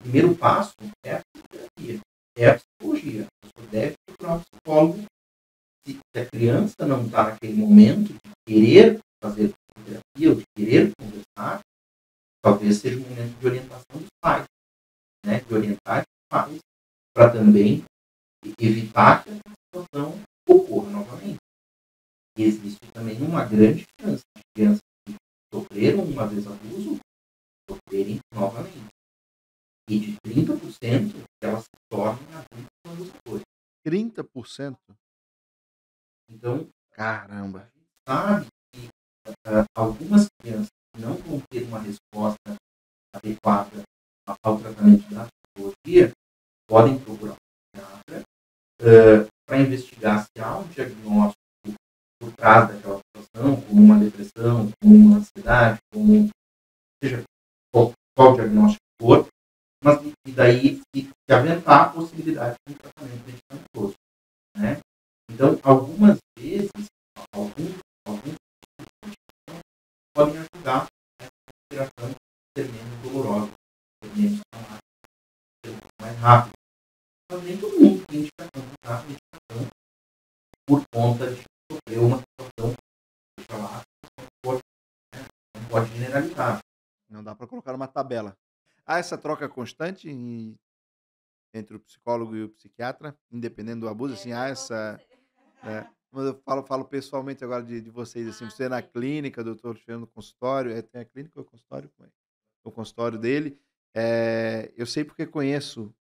O primeiro passo é a psiquiatria, é a psicologia. Você deve procurar um psicólogo. Se a criança não está naquele momento de querer fazer psicoterapia ou de querer conversar, talvez seja um momento de orientação dos pais, né? De orientar os pais para também evitar que essa situação ocorra novamente. E existe também uma grande chance de crianças que sofreram uma vez abuso sofrerem novamente. E de 30% que elas se tornem adultos abusadores. 30%? Então, Caramba. sabe que algumas crianças que não vão ter uma resposta adequada ao tratamento da psicologia podem procurar um psiquiatra para investigar se há um diagnóstico por trás daquela situação, como uma depressão, como uma ansiedade, como seja qual diagnóstico for, mas e daí se aventar a possibilidade de um tratamento medicamentoso, né? Então, algumas vezes, alguns podem ajudar a recuperação ser menos dolorosa, ser menos traumática, ser um pouco mais rápido. Mas nem todo mundo tem indicação de usar a medicação por conta de sofrer uma situação, deixa lá, não pode generalizar. Não dá para colocar numa tabela. Há essa troca constante entre o psicólogo e o psiquiatra, independendo do abuso, assim, há essa... Mas eu falo pessoalmente agora de vocês, assim, você na clínica, doutor Luciano no consultório, tem a clínica ou o consultório? O consultório dele, eu sei porque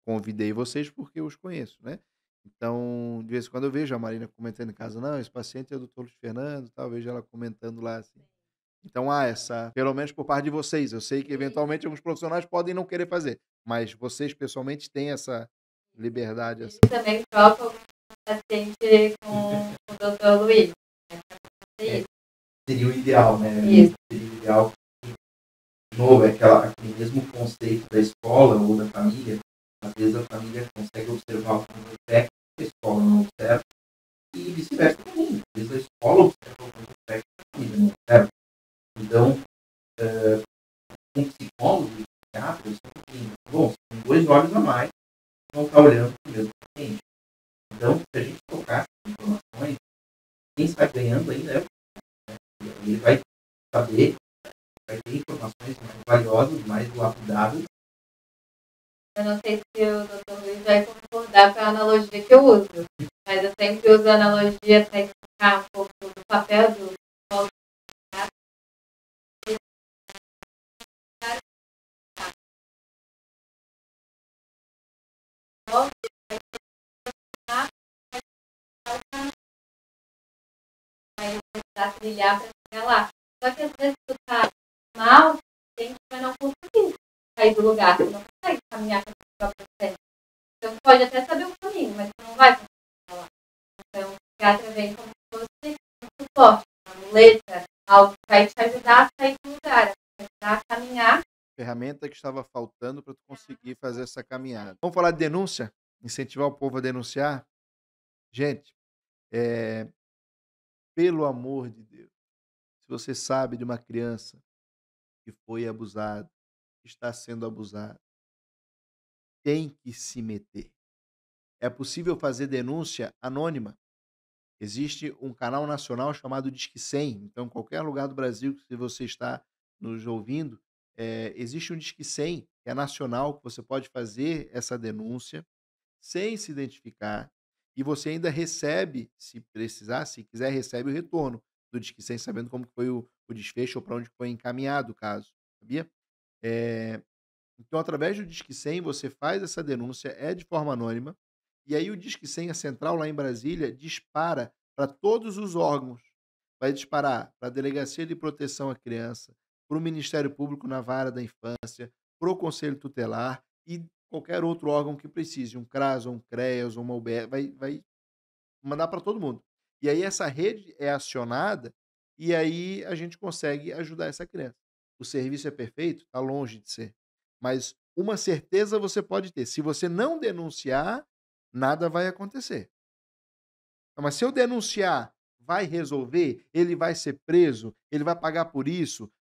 convidei vocês porque eu os conheço, né? Então, de vez em quando eu vejo a Marina comentando em casa, não, esse paciente é o doutor Luiz Fernando, tal, eu vejo ela comentando lá, assim. Então há essa, pelo menos por parte de vocês, eu sei que eventualmente alguns profissionais podem não querer fazer, mas vocês pessoalmente têm essa liberdade. Essa... Também troca o paciente com o doutor Luiz. Seria o ideal, né? Isso. Seria o ideal. De novo, é aquele mesmo conceito da escola ou da família. Às vezes a família consegue observar alguns aspectos que a escola não observa e vice-versa também. Às vezes a escola observa alguns aspectos que a família não observa. Então, um psicólogo e um psiquiatra, eu sempre digo, bom, são 2 olhos a mais que vão estar olhando para o mesmo paciente. Então, se a gente trocar essas informações, quem sai ganhando ainda é o psicólogo, né? Ele vai saber, vai ter informações mais valiosas, mais lapidáveis. Eu não sei se o doutor Luiz vai concordar com a analogia que eu uso, mas eu sempre uso a analogia para explicar um pouco do papel do psicólogo. Vai precisar trilhar para chegar lá. Só que às vezes tu tá mal, a gente vai não conseguir sair do lugar, tu não consegue caminhar para o próprio centro. Então tu pode até saber o caminho, mas tu não vai conseguir chegar lá. Então o psiquiatra vem como se fosse um suporte, uma muleta, algo que vai te ajudar a sair do lugar, vai te ajudar a caminhar. Ferramenta que estava faltando para tu conseguir fazer essa caminhada. Vamos falar de denúncia? Incentivar o povo a denunciar? Gente, pelo amor de Deus, se você sabe de uma criança que foi abusada, que está sendo abusada, tem que se meter. É possível fazer denúncia anônima. Existe um canal nacional chamado Disque 100. Então, em qualquer lugar do Brasil que você está nos ouvindo, existe um Disque 100, que é nacional, que você pode fazer essa denúncia sem se identificar e você ainda recebe, se precisar, se quiser, recebe o retorno do Disque 100, sabendo como foi o desfecho ou para onde foi encaminhado o caso, sabia? Então, através do Disque 100, você faz essa denúncia, é de forma anônima, e aí o Disque 100, a central lá em Brasília, dispara para todos os órgãos. Vai disparar para a Delegacia de Proteção à Criança, para o Ministério Público na Vara da Infância, para o Conselho Tutelar e qualquer outro órgão que precise, um CRAS, um CREAS, uma UBS, vai mandar para todo mundo. E aí essa rede é acionada e aí a gente consegue ajudar essa criança. O serviço é perfeito? Está longe de ser. Mas uma certeza você pode ter: se você não denunciar, nada vai acontecer. Mas se eu denunciar, vai resolver? Ele vai ser preso? Ele vai pagar por isso?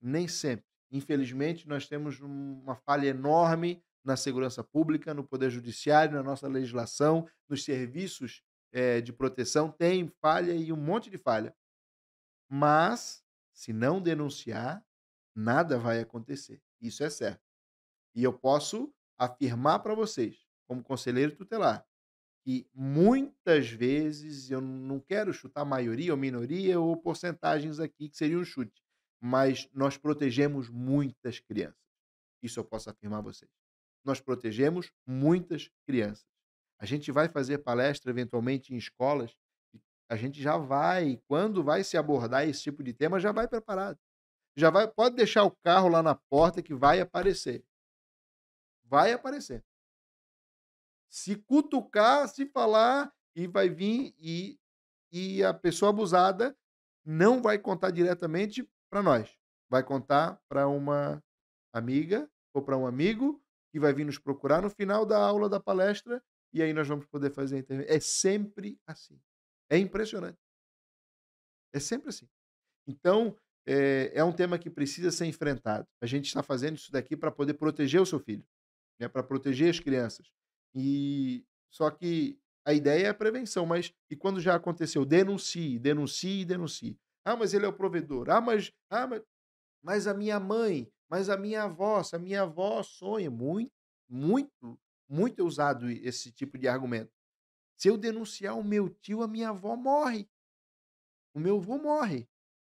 Nem sempre. Infelizmente, nós temos uma falha enorme na segurança pública, no Poder Judiciário, na nossa legislação, nos serviços de proteção. Tem falha e um monte de falha. Mas, se não denunciar, nada vai acontecer. Isso é certo. E eu posso afirmar para vocês, como conselheiro tutelar, que muitas vezes, eu não quero chutar maioria ou minoria ou porcentagens aqui, que seria um chute, mas nós protegemos muitas crianças. Isso eu posso afirmar a vocês. Nós protegemos muitas crianças. A gente vai fazer palestra eventualmente em escolas, e a gente já vai, quando vai se abordar esse tipo de tema, já vai preparado. Já vai, pode deixar o carro lá na porta que vai aparecer. Vai aparecer. Se cutucar, se falar, e vai vir, e a pessoa abusada não vai contar diretamente para nós. Vai contar para uma amiga ou para um amigo que vai vir nos procurar no final da aula da palestra e aí nós vamos poder fazer a intervenção. É sempre assim. É impressionante. É sempre assim. Então, é um tema que precisa ser enfrentado. A gente está fazendo isso daqui para poder proteger o seu filho, né, para proteger as crianças. E só que a ideia é a prevenção, mas e quando já aconteceu, denuncie, denuncie, denuncie. Ah, mas ele é o provedor. Mas a minha mãe, mas a minha avó, se a minha avó sonha muito, muito, muito é usado esse tipo de argumento. Se eu denunciar o meu tio, a minha avó morre. O meu avô morre.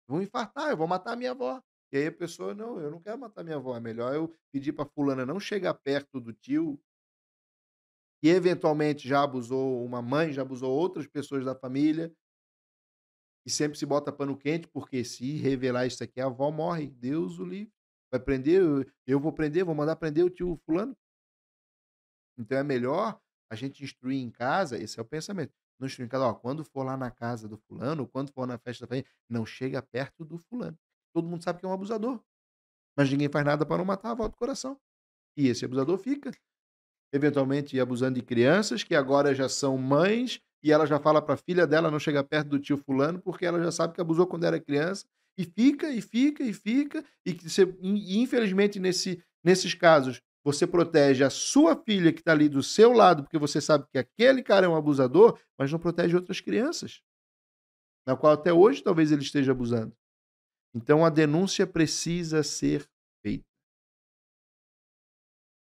Vou infartar, eu vou matar a minha avó. E aí a pessoa, não, eu não quero matar minha avó, é melhor eu pedir para fulana não chegar perto do tio, que eventualmente já abusou uma mãe, já abusou outras pessoas da família, e sempre se bota pano quente, porque se revelar isso aqui, a avó morre. Deus o livre. Vai prender, eu vou prender, vou mandar prender o tio fulano. Então é melhor a gente instruir em casa, esse é o pensamento. Não instruir em casa, ó, quando for lá na casa do fulano, quando for na festa da família, não chega perto do fulano. Todo mundo sabe que é um abusador, mas ninguém faz nada para não matar a avó do coração. E esse abusador fica, eventualmente abusando de crianças que agora já são mães e ela já fala para a filha dela não chegar perto do tio fulano porque ela já sabe que abusou quando era criança e fica e fica e fica e que você, e infelizmente nesses casos você protege a sua filha que está ali do seu lado porque você sabe que aquele cara é um abusador, mas não protege outras crianças, na qual até hoje talvez ele esteja abusando. Então a denúncia precisa ser feita.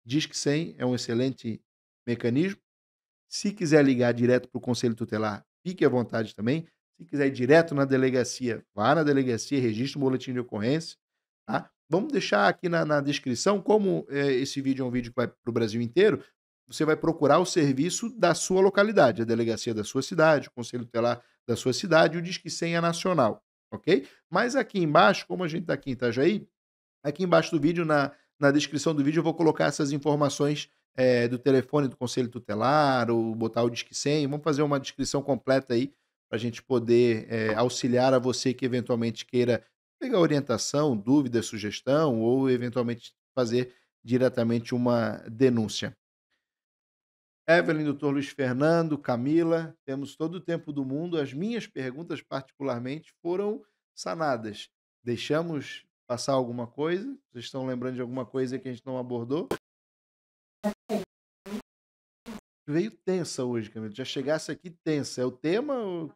Disque 100 é um excelente mecanismo. Se quiser ligar direto para o Conselho Tutelar, fique à vontade também. Se quiser ir direto na delegacia, vá na delegacia, registre um boletim de ocorrência. Tá? Vamos deixar aqui na descrição, como esse vídeo é um vídeo que vai para o Brasil inteiro, você vai procurar o serviço da sua localidade, a delegacia da sua cidade, o Conselho Tutelar da sua cidade, o Disque 100 é nacional, ok? Mas aqui embaixo, como a gente está aqui em Itajaí, aqui embaixo do vídeo, na descrição do vídeo, eu vou colocar essas informações do telefone do Conselho Tutelar, ou botar o Disque 100. Vamos fazer uma descrição completa aí, para a gente poder auxiliar a você que eventualmente queira pegar orientação, dúvida, sugestão, ou eventualmente fazer diretamente uma denúncia. Evelyn, doutor Luiz Fernando, Camila, temos todo o tempo do mundo. As minhas perguntas, particularmente, foram sanadas. Deixamos passar alguma coisa? Vocês estão lembrando de alguma coisa que a gente não abordou? Veio tensa hoje, Camila. Já chegasse aqui tensa. É o tema? Ou...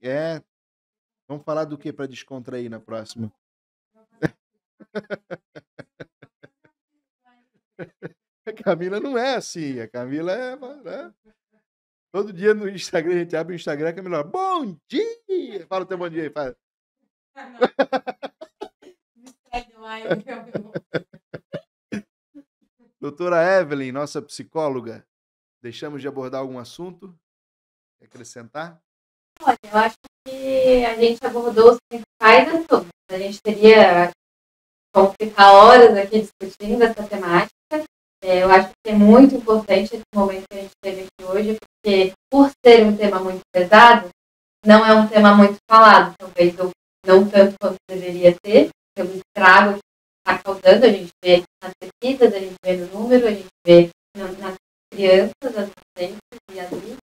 É. Vamos falar do que para descontrair na próxima? A Camila não é assim. A Camila é... Né? Todo dia no Instagram, a gente abre o Instagram, a Camila, bom dia! Fala o teu bom dia aí, fala. online. Doutora Evelyn, nossa psicóloga, deixamos de abordar algum assunto? Quer acrescentar? Olha, eu acho que a gente abordou os principais assuntos. A gente teria como ficar horas aqui discutindo essa temática. Eu acho que é muito importante esse momento que a gente teve aqui hoje, porque por ser um tema muito pesado, não é um tema muito falado, talvez não tanto quanto deveria ser, pelo estrago que está causando. A gente vê nas pesquisas, a gente vê no número, a gente vê nas crianças, adolescentes e adultos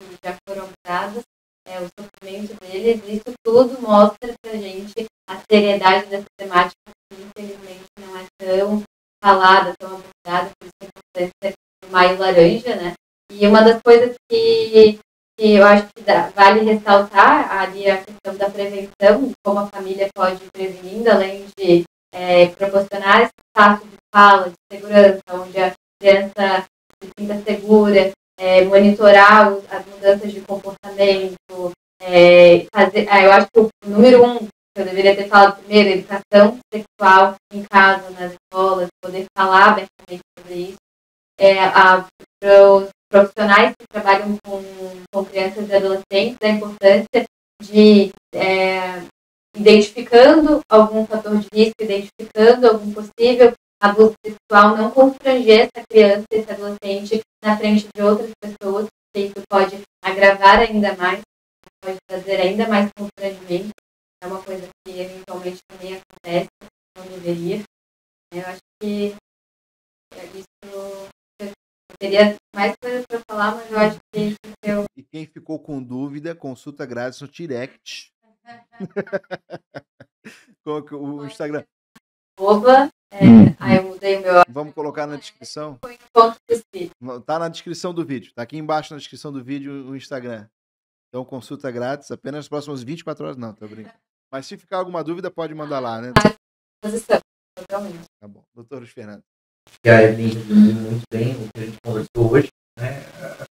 que já foram abusados, o sofrimento deles. Isso tudo mostra pra gente a seriedade dessa temática, que infelizmente não é tão falada, tão abordada, por isso a importância do Maio Laranja, né? E uma das coisas que eu acho que vale ressaltar ali a questão da prevenção, como a família pode ir prevenindo, além de proporcionar esse espaço de fala, de segurança, onde a criança se sinta segura, monitorar as mudanças de comportamento, eu acho que o número 1, que eu deveria ter falado primeiro, educação sexual em casa, nas escolas, poder falar abertamente sobre isso. Para os profissionais que trabalham com crianças e adolescentes, a importância de identificando algum fator de risco, identificando algum possível abuso sexual, não constranger essa criança, esse adolescente na frente de outras pessoas, porque isso pode agravar ainda mais, pode trazer ainda mais constrangimento. É uma coisa que eventualmente também acontece, não deveria. Eu acho que isso... Eu teria mais coisas para falar, mas eu acho que isso eu... E quem ficou com dúvida, consulta grátis no direct. O Instagram. Aí eu mudei o meu... Vamos colocar na descrição? Ponto do espírito. Tá na descrição do vídeo. Tá aqui embaixo na descrição do vídeo o Instagram. Então, consulta grátis apenas nas próximas 24 horas. Não, tô brincando. Mas se ficar alguma dúvida, pode mandar lá, né? Posição, totalmente. Tá bom. Doutor Luiz Fernando. Que a Evelyn resumiu muito bem o que a gente conversou hoje, né?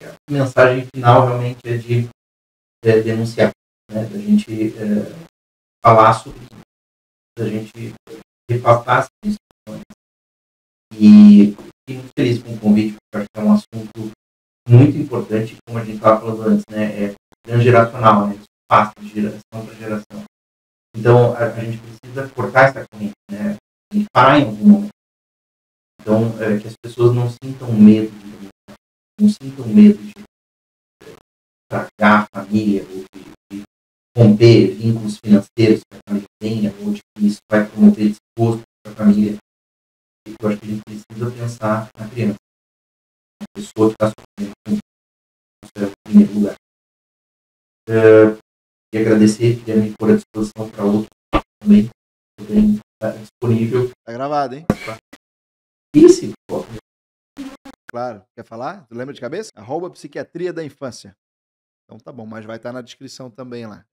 A mensagem final realmente é de denunciar, né? Da gente falar sobre isso, da gente repassar as discussões. E fiquei muito feliz com o convite, porque acho que é um assunto muito importante, como a gente estava falando antes, né? É transgeracional, né? Isso passa de geração para geração. Então, a gente precisa cortar essa corrente, né? E parar em algum momento. Então, que as pessoas não sintam medo de denunciar, não sintam medo de estragar a família, ou de romper vínculos financeiros que a família tenha, ou de que isso vai promover desgosto para a família. Eu acho que a gente precisa pensar na criança, na pessoa que está sofrendo com isso, em primeiro lugar. E agradecer, queria me pôr à disposição para outros também, poderem estar disponível. Tá gravado, hein? Isso, Claro. Quer falar? Tu lembra de cabeça? @psiquiatria da infância. Então tá bom, mas vai estar na descrição também lá.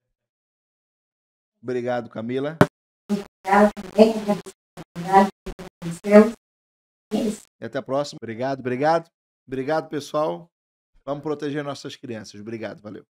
Obrigado, Camila. E até a próxima. Obrigado. Obrigado, pessoal. Vamos proteger nossas crianças. Obrigado, valeu.